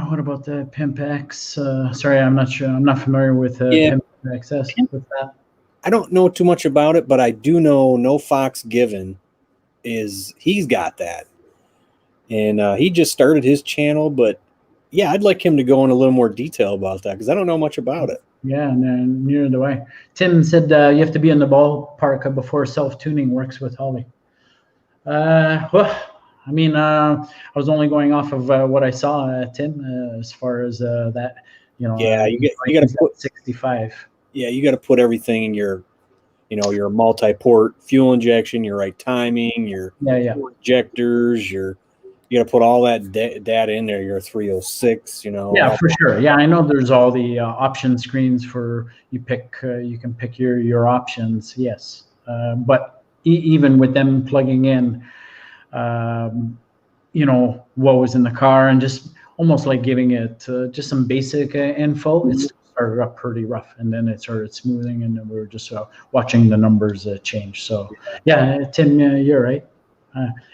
What about the Pimp X? Sorry, I'm not sure. I'm not familiar with Pimp XS. With that, I don't know too much about it, but I do know No Fox Given he's got that, and he just started his channel. But yeah, I'd like him to go in a little more detail about that because I don't know much about it. Yeah, no, neither do I. Tim said you have to be in the ballpark before self-tuning works with Holly. Well, I mean, I was only going off of what I saw, Tim, as far as that. Yeah, you got to put 65. Yeah, you got to put everything in your, your multi-port fuel injection, your right timing, your injectors, you got to put all that data in there. Your 306, Yeah, for sure. Yeah, I know there's all the option screens for you can pick your options. Yes, but even with them plugging in, what was in the car and just almost like giving it just some basic info. It started up pretty rough, and then it started smoothing, and then we were just watching the numbers change. So yeah, Tim, you're right.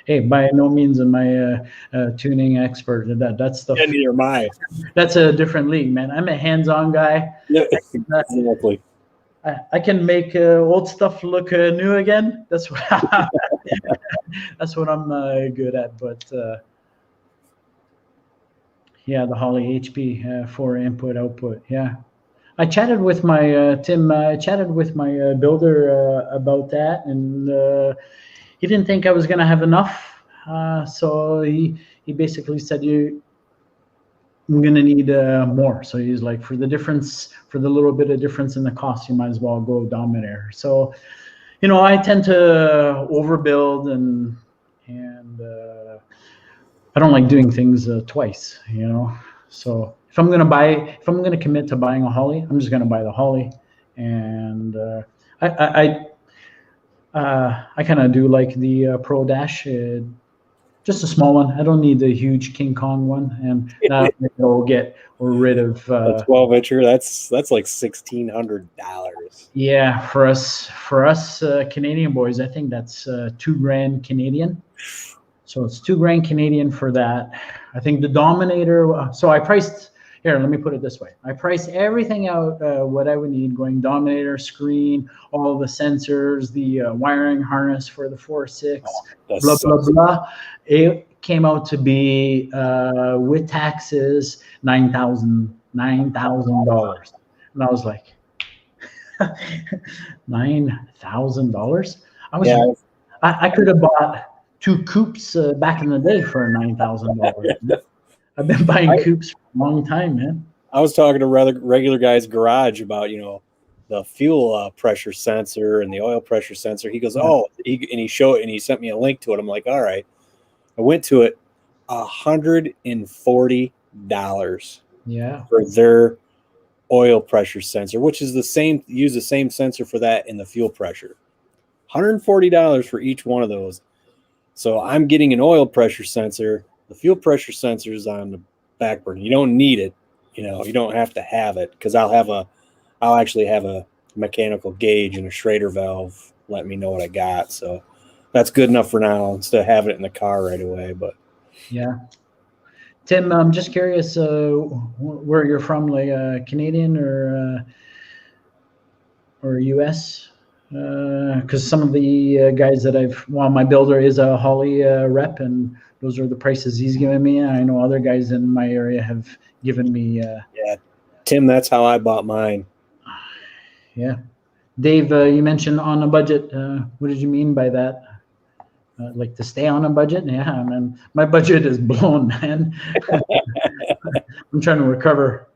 Hey, by no means am I a tuning expert. That's the. Yeah, neither am I. That's a different league, man. I'm a hands-on guy. Yeah, exactly. I can make old stuff look new again. That's what that's what I'm good at. But yeah, the Holly HP for input output. Yeah, I chatted with my Tim. I chatted with my builder about that, and he didn't think I was gonna have enough. So he basically said I'm gonna need more. So he's like, for the little bit of difference in the cost, you might as well go Dominator. So, I tend to overbuild and I don't like doing things twice. So if I'm gonna commit to buying a Holly, I'm just gonna buy the Holly, and I kind of do like the Pro Dash. Just a small one. I don't need the huge King Kong one, and we'll get rid of a 12-incher. That's like $1,600. Yeah, for us Canadian boys, I think that's $2,000 Canadian. So it's $2,000 Canadian for that. I think the Dominator. So I priced. Here, let me put it this way. I priced everything out, what I would need, going Dominator, screen, all the sensors, the wiring harness for the 4.6, blah, blah, blah. It came out to be, with taxes, $9,000. And I was like, $9,000? I could have bought 2 coupes back in the day for $9,000. I've been buying coupes for a long time, man. I was talking to regular guy's garage about, the fuel pressure sensor and the oil pressure sensor. He goes, he sent me a link to it. I'm like, all right. I went to it, $140. Yeah. For their oil pressure sensor, which is use the same sensor for that in the fuel pressure. $140 for each one of those. So I'm getting an oil pressure sensor. The fuel pressure sensor is on the back burner. You don't need it. You don't have to have it, because I'll actually have a mechanical gauge and a Schrader valve let me know what I got. So that's good enough for now, instead of having it in the car right away. But yeah, Tim, I'm just curious where you're from, like Canadian or US? Because some of the guys that my builder is a Holly rep, and those are the prices he's given me. I know other guys in my area have given me. Yeah, Tim, that's how I bought mine. Yeah, Dave, you mentioned on a budget. What did you mean by that? Like to stay on a budget? Yeah, man, my budget is blown, man. I'm trying to recover.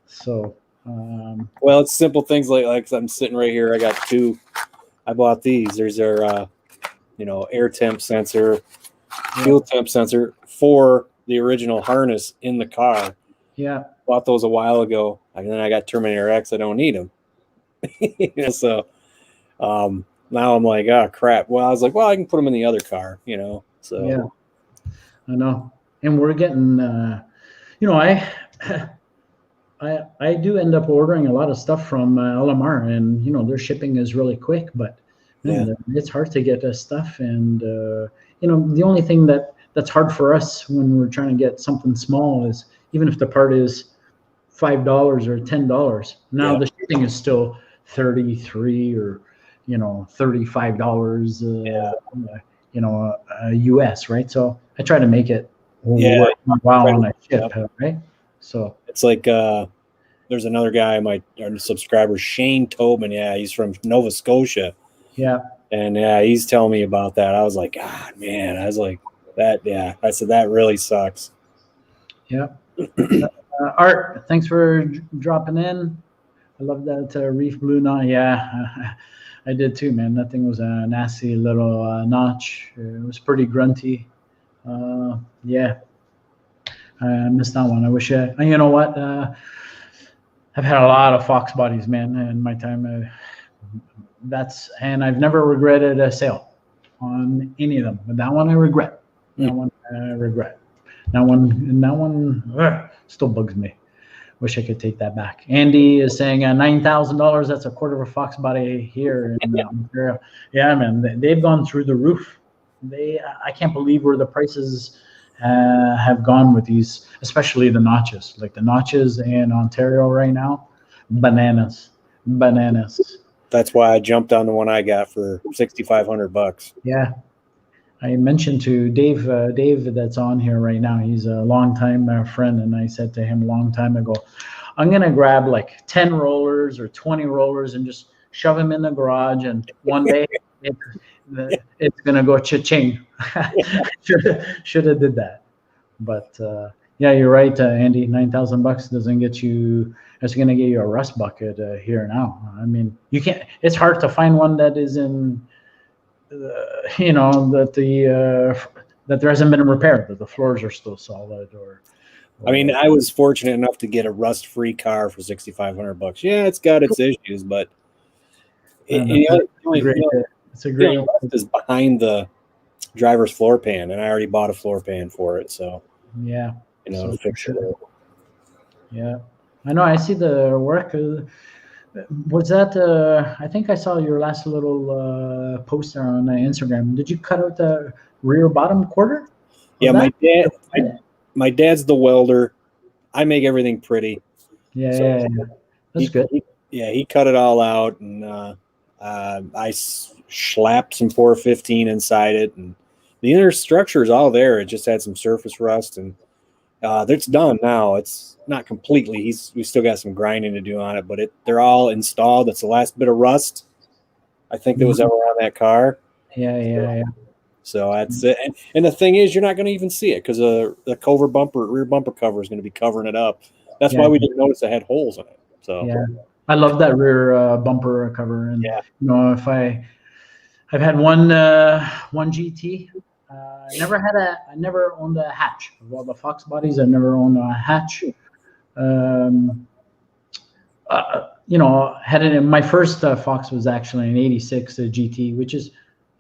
So. Well, it's simple things like I'm sitting right here. I got 2. I bought these. There's our, air temp sensor, fuel temp sensor for the original harness in the car. Yeah. Bought those a while ago, and then I got Terminator X. I don't need them. So now I'm like, oh, crap. Well, I was like, well, I can put them in the other car, So yeah, I know. and we're getting, I do end up ordering a lot of stuff from LMR, and their shipping is really quick, but man, it's hard to get stuff. And the only thing that's hard for us when we're trying to get something small is, even if the part is $5 or $10, now the shipping is still 33 or $35 US, right? So I try to make it worth my while on a ship, right? So it's like there's another guy, my subscriber, Shane Tobin. Yeah, he's from Nova Scotia. Yeah. And he's telling me about that. I was like, God, man. I was like, that. Yeah, I said that really sucks. Yeah. Art, thanks for dropping in. I love that Reef Blue knot. Yeah, I did too, man. That thing was a nasty little notch. It was pretty grunty. Yeah, I missed that one. I wish you know what? I've had a lot of fox bodies, man, in my time. And I've never regretted a sale on any of them. But that one I regret. That one I regret. That one still bugs me. Wish I could take that back. Andy is saying $9,000. That's a quarter of a fox body here in Ontario. Yeah, man, they've gone through the roof. I can't believe where the prices have gone with these, especially the notches. Like the notches in Ontario right now, bananas. That's why I jumped on the one I got for $6,500. Yeah. I mentioned to Dave that's on here right now, he's a longtime friend, and I said to him a long time ago, I'm going to grab like 10 rollers or 20 rollers and just shove them in the garage, and one day it's going to go cha-ching. Should have did that. But yeah, you're right, Andy, $9,000 doesn't get you, it's going to get you a rust bucket here now. I mean, you can't, it's hard to find one that is in, that there hasn't been repaired, that the floors are still solid. Or I mean, I was fortunate enough to get a rust-free car for $6,500. Yeah, it's got its issues, but it's a great rust is behind the driver's floor pan, and I already bought a floor pan for it. So yeah, to fix it. Yeah, I know. I see the work. Was that? I think I saw your last little poster on Instagram. Did you cut out the rear bottom quarter? Yeah, my dad's the welder. I make everything pretty. Yeah, so that's good. He cut it all out, and I slapped some 415 inside it, and the inner structure is all there. It just had some surface rust, and it's done now. It's not completely. We still got some grinding to do on it, but they're all installed. That's the last bit of rust I think that was ever on that car. Yeah. So that's it. And the thing is, you're not going to even see it because the rear bumper cover is going to be covering it up. That's why we didn't notice it had holes in it. So yeah, I love that rear bumper cover. And if I've had one GT. I never owned a hatch. Of all the Fox bodies, I never owned a hatch. Had it in my first Fox was actually an '86 GT, which is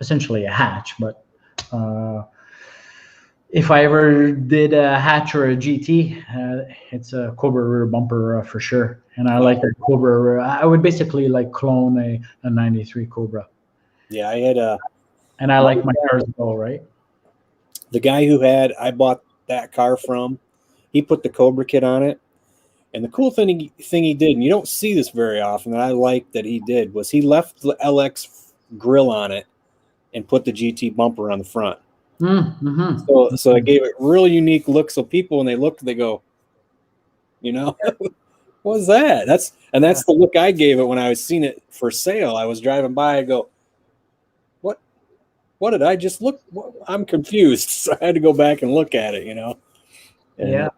essentially a hatch. But if I ever did a hatch or a GT, it's a Cobra rear bumper for sure. And I like a Cobra rear. I would basically like clone a '93 Cobra. Yeah, I had and I like my cars well, right? The guy I bought that car from, he put the Cobra kit on it. And the cool thing he did, and you don't see this very often, that I like that he did, was he left the LX grill on it and put the GT bumper on the front. Mm-hmm. So it gave it really unique look. So people, when they look, they go, what's that? That's the look I gave it when I was seeing it for sale. I was driving by, I go, what did I just look? I'm confused. So I had to go back and look at it, And, yeah,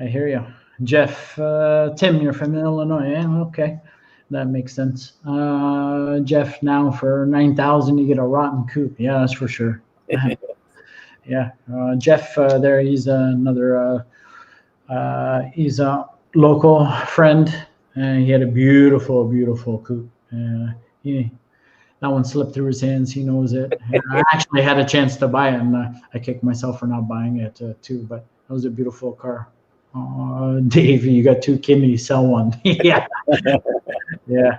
I hear you. Jeff, Tim, you're from Illinois. Yeah, okay. That makes sense. Jeff, now for $9,000, you get a rotten coupe. Yeah, that's for sure. Yeah. Jeff, there, he's another, he's a local friend. He had a beautiful coupe. that one slipped through his hands. He knows it. And I actually had a chance to buy it, and I kicked myself for not buying it too. But it was a beautiful car. Dave, you got 2 kidneys. Sell one. Yeah, yeah.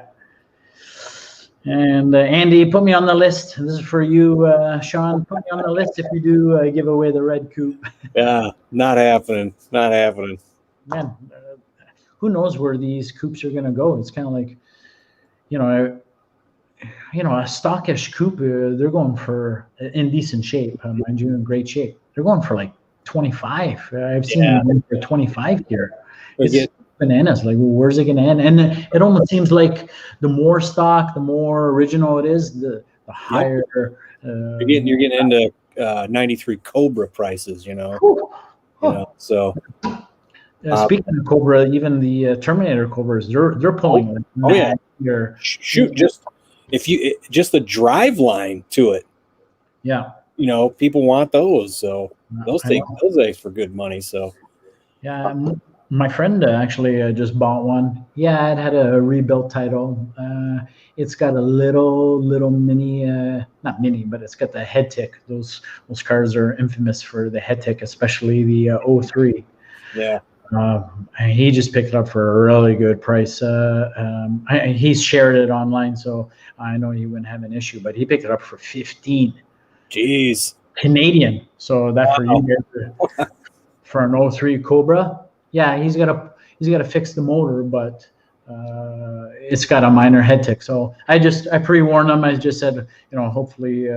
And Andy, put me on the list. This is for you, Sean. Put me on the list if you do give away the red coupe. Yeah, not happening. Not happening. Man, who knows where these coupes are going to go? It's kind of like, you know, a stockish coupe. They're going for in decent shape, mind you, in great shape. They're going for like 25. I've seen them for 25 here. It's bananas. Like, well, where's it going to end? And it almost seems like the more stock, the more original it is, the higher. You're getting into 93 Cobra prices, you know. So. Speaking of Cobra, even the Terminator Cobras, they're pulling. Shoot, just the drive line to it. Yeah. You know, people want those, so those take for good money. So. Yeah. My friend actually just bought one. Yeah, it had a rebuilt title. It's got a little mini, not mini, but it's got the head tick. Those cars are infamous for the head tick, especially the 03. Yeah. He just picked it up for a really good price. He's shared it online, so I know he wouldn't have an issue. But he picked it up for 15. Jeez. Canadian. So that for you for an 03 Cobra. Yeah, he's got to fix the motor, but it's got a minor head tick. So I pre-warned him. I just said, hopefully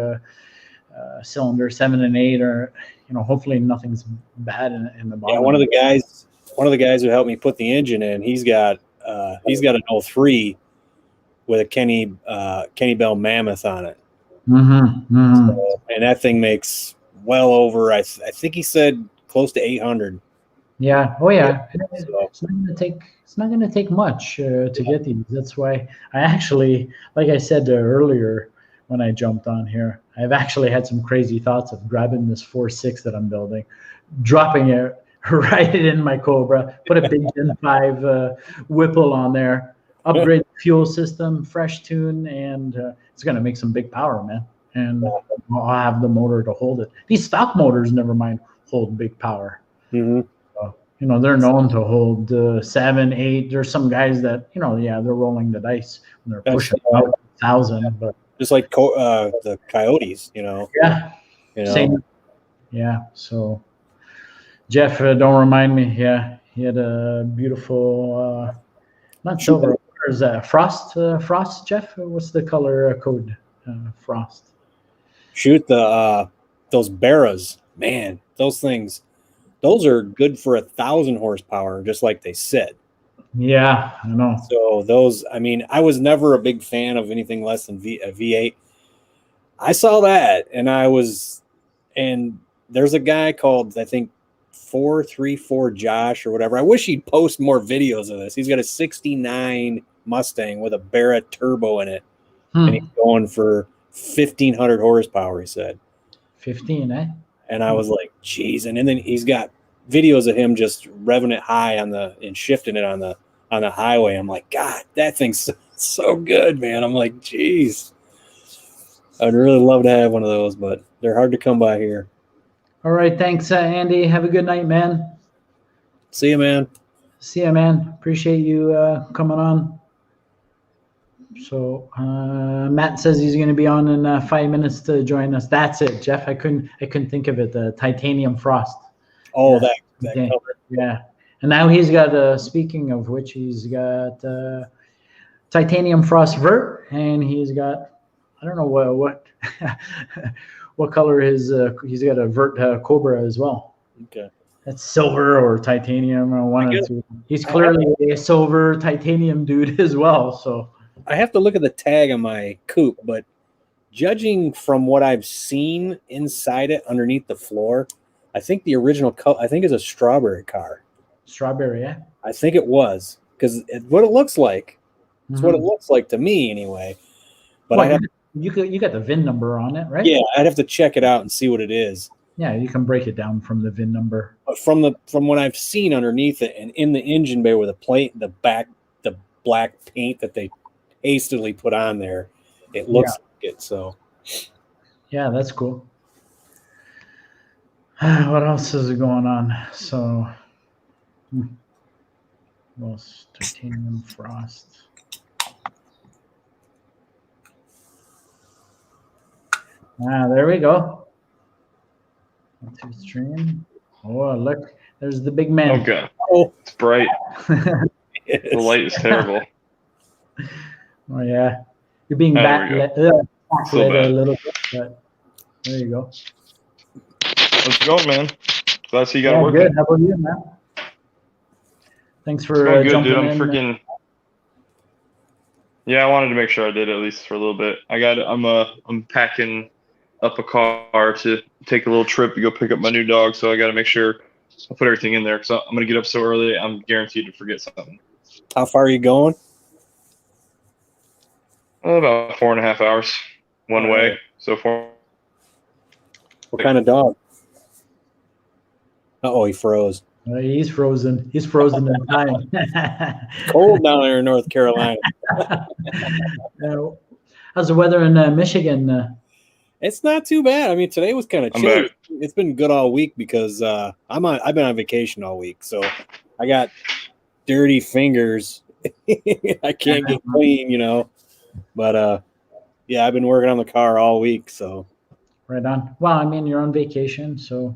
cylinder 7 and 8, or hopefully nothing's bad in the bottom. Yeah, one of the guys who helped me put the engine in, he's got an 03 with a Kenny Bell Mammoth on it. So, and that thing makes well over, I think he said close to 800. Yeah. Oh yeah. It's not going to take much to get these. That's why I actually, like I said earlier when I jumped on here, I've actually had some crazy thoughts of grabbing this 4.6 that I'm building, dropping it right in my Cobra, put a big Gen 5 Whipple on there, upgrade the fuel system, fresh tune, and it's going to make some big power, man. And I'll have the motor to hold it. These stock motors, never mind, hold big power. Mm-hmm. They're known to hold 7, 8. There's some guys that, they're rolling the dice when they're pushing out 1,000. But just like the Coyotes, Yeah. Same. Yeah. So, Jeff, don't remind me. Yeah, he had a beautiful, not silver. What is that? Frost, Jeff? What's the color code? Frost. Shoot, those Barras, man, those things. Those are good for 1,000 horsepower, just like they said. Yeah, I know. So those, I was never a big fan of anything less than a V8. I saw that, and there's a guy called, I think, 434 Josh or whatever. I wish he'd post more videos of this. He's got a 69 Mustang with a Barrett turbo in it, and he's going for 1,500 horsepower, he said. 15, eh? And I was like, geez. And then he's got videos of him just revving it high and shifting it on the highway. I'm like, God, that thing's so good, man. I'm like, geez. I'd really love to have one of those, but they're hard to come by here. All right. Thanks, Andy. Have a good night, man. See you, man. See you, man. Appreciate you coming on. So Matt says he's going to be on in 5 minutes to join us. That's it, Jeff. I couldn't think of it. The titanium frost. Oh, that color. Yeah. And now he's got. Speaking of which, he's got titanium frost vert, and he's got. I don't know what what color his. He's got a vert Cobra as well. Okay. That's silver or titanium or one or two. He's clearly a silver titanium dude as well. So. I have to look at the tag on my coupe, but judging from what I've seen inside it, underneath the floor, I think the original color, I think is a strawberry car. Strawberry, yeah. I think it was, because what it looks like. It's what it looks like to me, anyway. But you got the VIN number on it, right? Yeah, I'd have to check it out and see what it is. Yeah, you can break it down from the VIN number. But from what I've seen underneath it and in the engine bay with the black paint that they hastily put on there, it looks it. So yeah, that's cool. What else is going on? So, well, titanium frost. There we go. To stream. Oh, look, there's the big man. Okay. oh, It's bright. yes. The light is terrible. Oh yeah, you're being Oh, there backlit we a bad. little bit, but there you go. Let's go, man. Glad to see you got Yeah, it working. good. How about you, man? Thanks It's for going good, jumping dude. I'm in. freaking. Yeah, I wanted to make sure I did at least for a little bit. I'm packing up a car to take a little trip to go pick up my new dog, so I got to make sure I put everything in there because I'm gonna get up so early. I'm guaranteed to forget something. How far are you going? About 4.5 hours one All way. right. So four. What kind of dog? Oh, he froze. He's frozen. He's frozen in time. Cold down there in North Carolina. How's the weather in Michigan? It's not too bad. I mean, today was kind of I'm chilly. back. It's been good all week because I've been on vacation all week, so I got dirty fingers. I can't get clean, you know. But yeah, I've been working on the car all week, so. Right on. Well, I mean, you're on vacation, so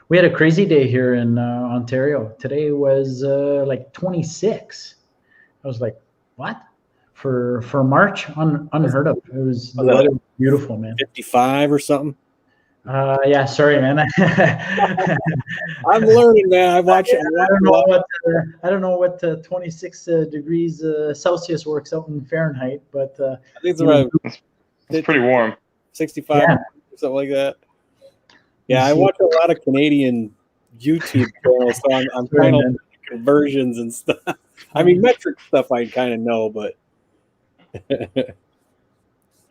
we had a crazy day here in Ontario. Today was like 26. I was like, what? For March, unheard of. It was the weather was beautiful, man. 55 or something. Yeah, sorry, man. I'm learning, man. I don't know what 26 degrees Celsius works out in Fahrenheit, but I think it's around It's pretty warm. 65 Yeah. or something like that. Yeah, I watch a lot of Canadian YouTube channels, so I'm kind of conversions and stuff. I mean, metric stuff I kind of know, but.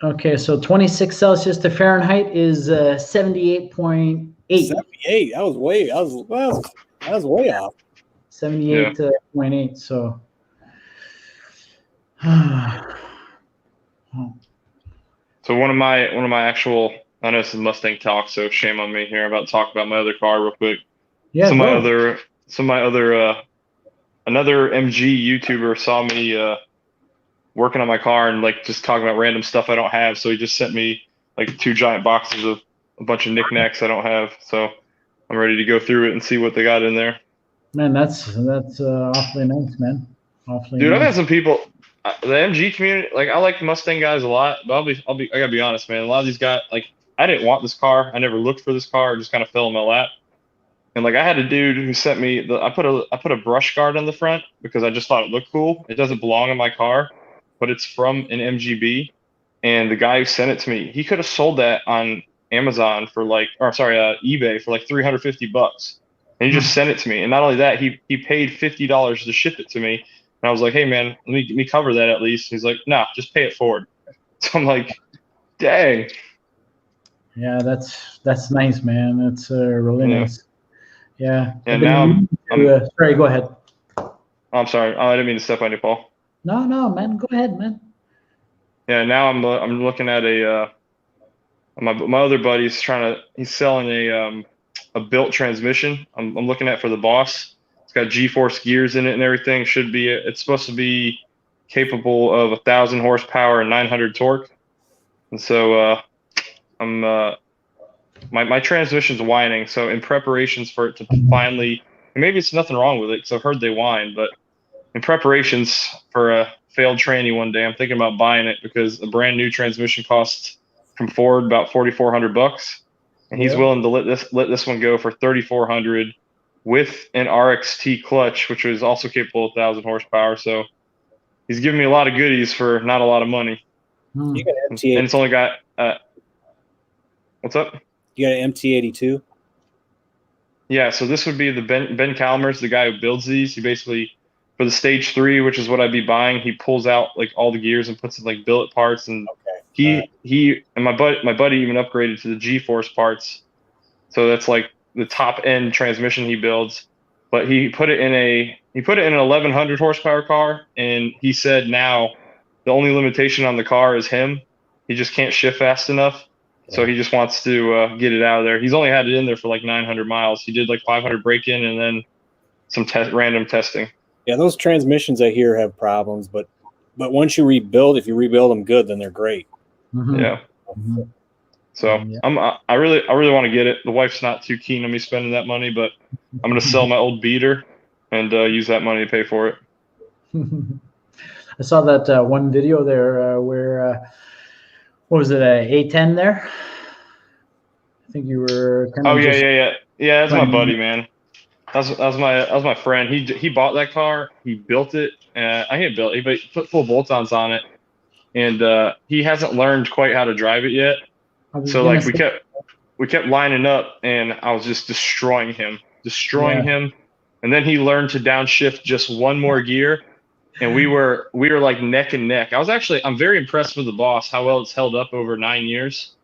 Okay, so 26 Celsius to Fahrenheit is 78.8. 78. That was way off. 78.8. So. So one of my actual, I know this is Mustang talk, so shame on me here. I'm about to talk about my other car real quick. Yeah. Another MG YouTuber saw me working on my car and like just talking about random stuff I don't have. So he just sent me like 2 giant boxes of a bunch of knickknacks I don't have. So I'm ready to go through it and see what they got in there. Man, that's awfully nice, man. Awfully Dude, nice. I've had some people, the MG community, like I like the Mustang guys a lot, but I gotta be honest, man. A lot of these guys, like I didn't want this car. I never looked for this car. It just kind of fell in my lap. And like I had a dude who sent me I put a brush guard on the front because I just thought it looked cool. It doesn't belong in my car, but it's from an MGB. And the guy who sent it to me, he could have sold that on Amazon for eBay for like $350. And he just sent it to me. And not only that, he paid $50 to ship it to me. And I was like, hey man, let me cover that at least. He's like, nah, just pay it forward. So I'm like, dang. Yeah, that's nice, man. That's really nice. Yeah. And now sorry, go ahead. I'm sorry. I didn't mean to step on you, Paul. No, man. Go ahead, man. Yeah, now I'm looking at my other buddy's he's selling a built transmission. I'm looking at for the Boss. It's got G-force gears in it and everything. It's supposed to be capable of 1,000 horsepower and 900 torque. And so my transmission's whining. So in preparations for it to finally, and maybe it's nothing wrong with it because I've heard they whine, but in preparations for a failed tranny one day, I'm thinking about buying it because a brand new transmission costs from Ford about $4,400, and he's willing to let this one go for $3,400 with an RXT clutch, which is also capable of 1,000 horsepower. So he's giving me a lot of goodies for not a lot of money. You got an MT82. And it's only got what's up? You got an MT82? Yeah, so this would be the Ben Calmer's the guy who builds these. He basically, for the stage 3, which is what I'd be buying, he pulls out like all the gears and puts in like billet parts, and he and my buddy even upgraded to the G-force parts. So that's like the top end transmission he builds. But he put it in an 1,100 horsepower car, and he said now the only limitation on the car is him. He just can't shift fast enough. So he just wants to get it out of there. He's only had it in there for like 900 miles. He did like 500 break-in and then some random testing. Yeah, those transmissions I hear have problems, but once you rebuild, if you rebuild them good, then they're great. Yeah. So I really want to get it. The wife's not too keen on me spending that money, but I'm gonna sell my old beater and use that money to pay for it. I saw that one video there where what was it, A10 there? I think you were kind of. Yeah. That's my buddy, man. That was my friend. He bought that car. He built it. I can't build it, but he put full bolt-ons on it, and he hasn't learned quite how to drive it yet. So like we kept lining up, and I was just destroying him, and then he learned to downshift just one more gear, and we were like neck and neck. I'm very impressed with the Boss, how well it's held up over 9 years.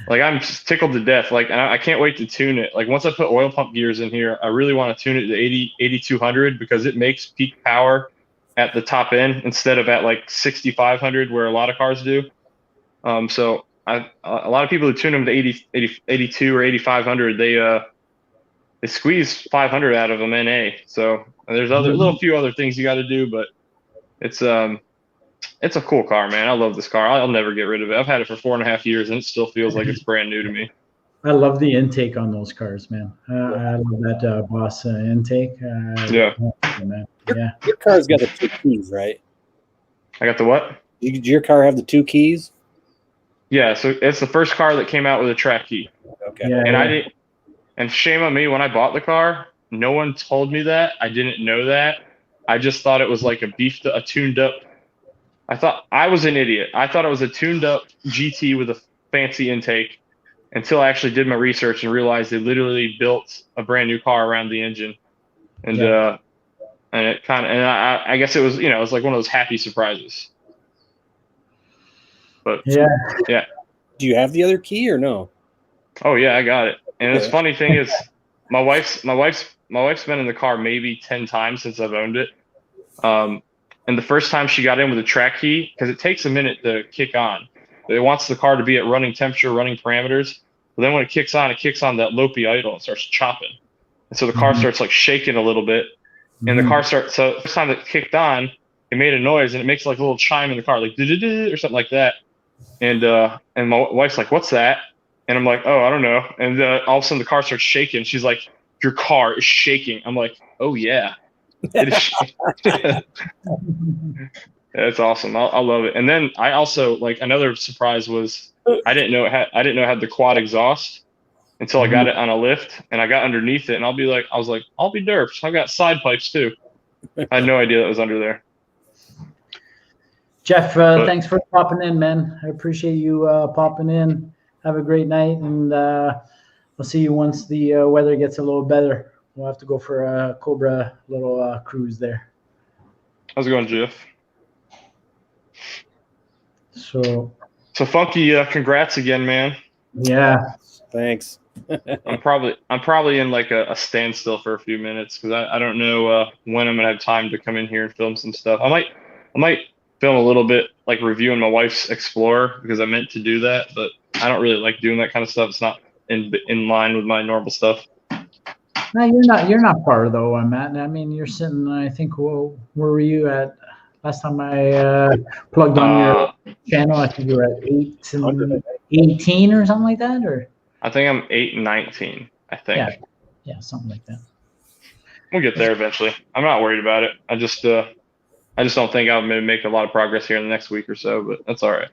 Like I'm just tickled to death. Like I can't wait to tune it. Like once I put oil pump gears in here, I really want to tune it to 8200 because it makes peak power at the top end instead of at like 6500 where a lot of cars do. So a lot of people who tune them to 82 or 8500, they squeeze 500 out of them NA. So there's few other things you got to do, but it's a cool car, man. I love this car. I'll never get rid of it. I've had it for 4.5 years, and it still feels like it's brand new to me. I love the intake on those cars, man. I love that Boss intake. Man. Yeah. Your car's got the 2 keys, right? I got the what? Did your car have the 2 keys? Yeah, so it's the first car that came out with a track key. Okay. Yeah, I didn't. And shame on me, when I bought the car, no one told me that. I didn't know that. I just thought it was like a tuned up. I thought I was an idiot. I thought it was a tuned up GT with a fancy intake until I actually did my research and realized they literally built a brand new car around the engine. And it kind of, and I guess it was, it was like one of those happy surprises. But yeah. Do you have the other key or no? Oh yeah, I got it. And the funny thing is, my wife's been in the car maybe 10 times since I've owned it. And the first time she got in with a track key, because it takes a minute to kick on. It wants the car to be at running temperature, running parameters. But then when it kicks on that lopey idle and starts chopping. And so the car starts like shaking a little bit. And the car starts, so the first time it kicked on, it made a noise and it makes like a little chime in the car, like or something like that. And my wife's like, "What's that?" And I'm like, "Oh, I don't know." And all of a sudden the car starts shaking. She's like, "Your car is shaking." I'm like, "Oh yeah." It is. It's awesome. I love it. And then I also like another surprise was I didn't know it had the quad exhaust until I got it on a lift and I got underneath it and I was like, I'll be derped. I've got side pipes too. I had no idea that was under there. Jeff, thanks for popping in, man. I appreciate you popping in. Have a great night, and I'll see you once the weather gets a little better. We'll have to go for a Cobra little cruise there. How's it going, Jeff? So Funky, congrats again, man. Yeah. Thanks. I'm probably in like a standstill for a few minutes because I don't know when I'm gonna have time to come in here and film some stuff. I might film a little bit like reviewing my wife's Explorer because I meant to do that, but I don't really like doing that kind of stuff. It's not in line with my normal stuff. No, you're not far though, Matt. I mean, you're sitting. I think. Where were you at last time I plugged on your channel? I think you were at 18 or something like that, or. I think I'm 8 and 19. I think. Yeah, something like that. We'll get there eventually. I'm not worried about it. I just don't think I'm going to make a lot of progress here in the next week or so, but that's all right.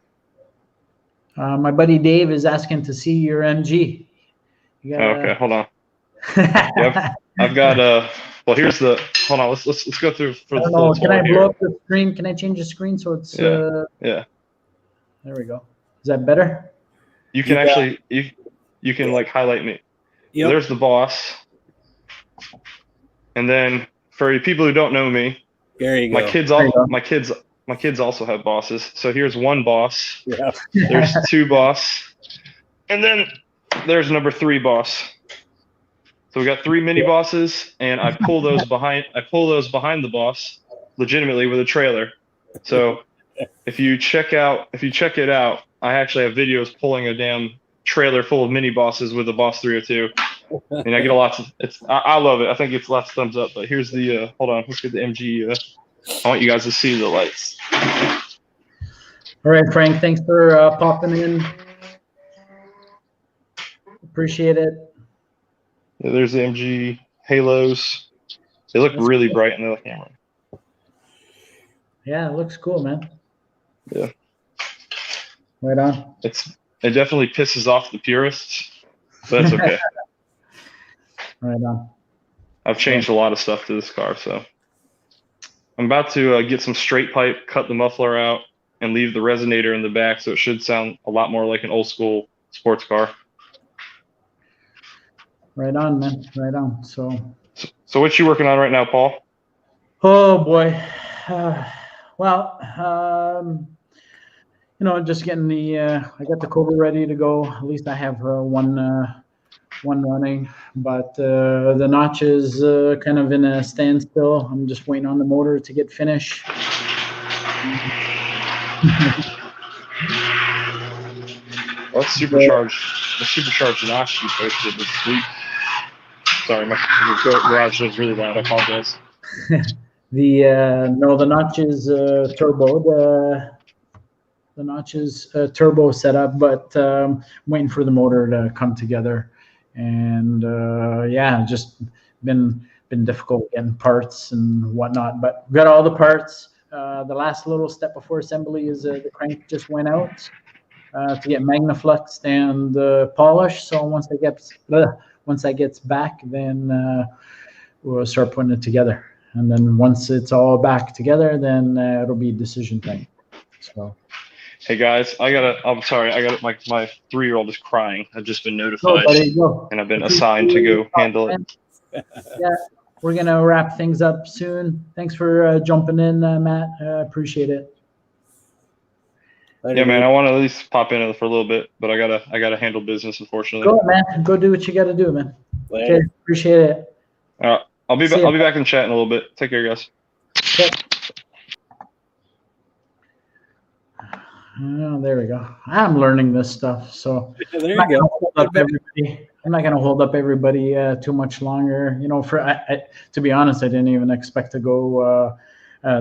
My buddy Dave is asking to see your MG. Okay, hold on. Yep, I've got well, here's the. Hold on, let's go through for the full tour. Can I blow up the screen? Can I change the screen so it's? Yeah. There we go. Is that better? You can actually you can like highlight me. Yep. There's the Boss, and then for people who don't know me, there you go. My kids also have Bosses. So here's one Boss. Yeah. There's two Boss, and then there's number 3 Boss. So we got 3 mini Bosses, and I pull those behind the Boss legitimately with a trailer. So if you check it out, I actually have videos pulling a damn trailer full of mini bosses with the Boss 302. And I get a lot of I love it. I think it's lots of thumbs up. But here's the hold on, let's get the MG. I want you guys to see the lights. All right, Frank, thanks for popping in. Appreciate it. Yeah, there's the MG Halos. They look really bright in the camera. Yeah, it looks cool, man. Yeah. Right on. It definitely pisses off the purists, but that's okay. Right on. I've changed a lot of stuff to this car, so I'm about to get some straight pipe, cut the muffler out, and leave the resonator in the back, so it should sound a lot more like an old school sports car. Right on, man. Right on. So what you working on right now, Paul? Oh boy. Well, just getting I got the Cobra ready to go. At least I have one running, but the notch is kind of in a standstill. I'm just waiting on the motor to get finished. Let's supercharge the notch you posted this week. Sorry, my garage was really loud. I apologize. The notch is turbo. The notch is turbo setup, but I'm waiting for the motor to come together. And just been difficult getting parts and whatnot. But got all the parts. The last little step before assembly is the crank just went out to get magnafluxed and polished. So once that gets back, then we'll start putting it together. And then once it's all back together, then it'll be decision time. So. Hey guys, I'm sorry, my 3-year-old is crying. I've just been notified, and I've been assigned to go handle it. Yeah, we're gonna wrap things up soon. Thanks for jumping in, Matt. Appreciate it. Yeah, man, I want to at least pop in for a little bit, but I gotta handle business, unfortunately. Go, man. Go do what you gotta do, man. Okay, appreciate it. I'll be back in chat in a little bit. Take care, guys. Okay. Oh, there we go. I'm learning this stuff, so there you go. I'm not gonna hold up everybody too much longer. To be honest, I didn't even expect to go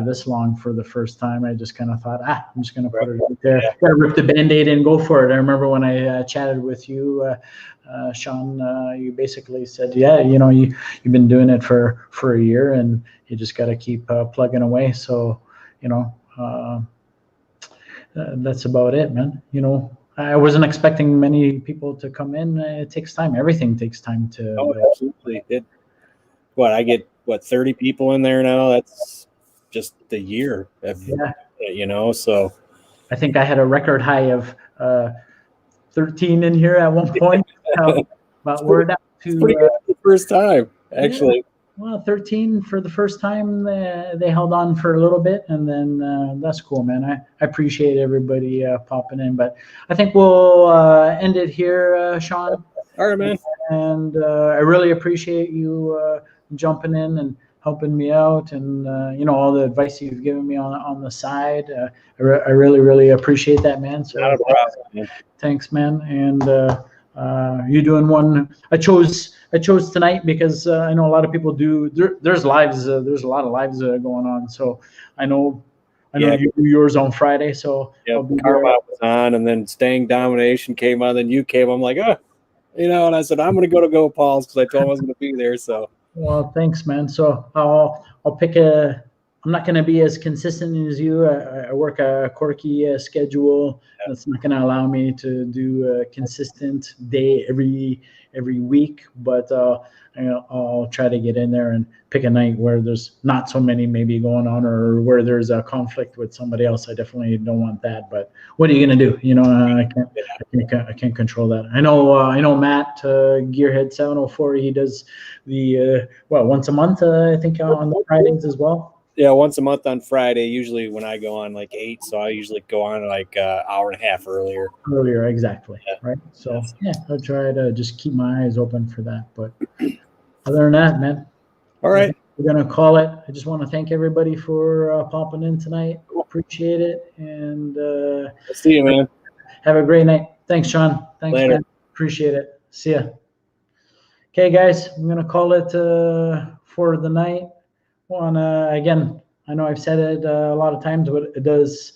this long for the first time. I just kind of thought, I'm just gonna put it right there. Yeah. Gotta rip the Band-Aid and go for it. I remember when I chatted with you, Sean. You basically said, you've been doing it for a year, and you just got to keep plugging away. So, that's about it, man. I wasn't expecting many people to come in. It takes time. Everything takes time to. Oh, absolutely. I get 30 people in there now. That's just the year. So. I think I had a record high of 13 in here at one point. But we're down to pretty good the first time, actually. Yeah. Well, 13 for the first time. They held on for a little bit, and then that's cool, man. I appreciate everybody popping in, but I think we'll end it here, Sean. All right, man. And I really appreciate you jumping in and helping me out, and all the advice you've given me on the side. I really, really appreciate that, man. So not a problem, man. Thanks, man. And you're doing one. I chose tonight because I know a lot of people do. There's lives. There's a lot of lives going on. So I know you do yours on Friday. So Karma was on, and then Stang Domination came on. Then you came. I'm like, and I said I'm going to go Paul's because I told him I was going to be there. So. Well, thanks, man. So I'll pick I'm not going to be as consistent as you. I work a quirky schedule. That's not going to allow me to do a consistent day every week. But I'll try to get in there and pick a night where there's not so many maybe going on, or where there's a conflict with somebody else. I definitely don't want that. But what are you going to do? I can't control that. I know Matt Gearhead 704. He does the once a month. I think on the Fridays as well. Yeah, once a month on Friday, usually when I go on like 8, so I usually go on like an hour and a half earlier. Exactly. Yeah. Right. So I'll try to just keep my eyes open for that. But other than that, man. All right. we're going to call it. I just want to thank everybody for popping in tonight. Appreciate it. And See you, man. Have a great night. Thanks, Sean. Thanks, Later. man. Appreciate it. See ya. Okay, guys, I'm going to call it for the night. Again, I know I've said it a lot of times, but it does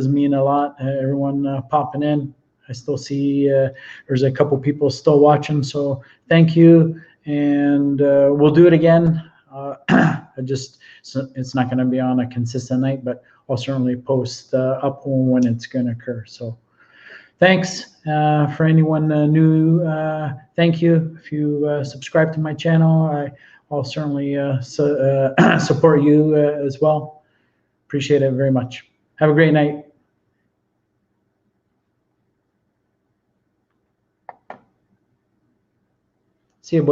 mean a lot. Everyone popping in. I still see there's a couple people still watching, so thank you. And we'll do it again. It's not going to be on a consistent night, but I'll certainly post up when it's going to occur. So thanks for anyone new. Thank you. If you subscribe to my channel, I'll certainly support you as well. Appreciate it very much. Have a great night. See you, boys.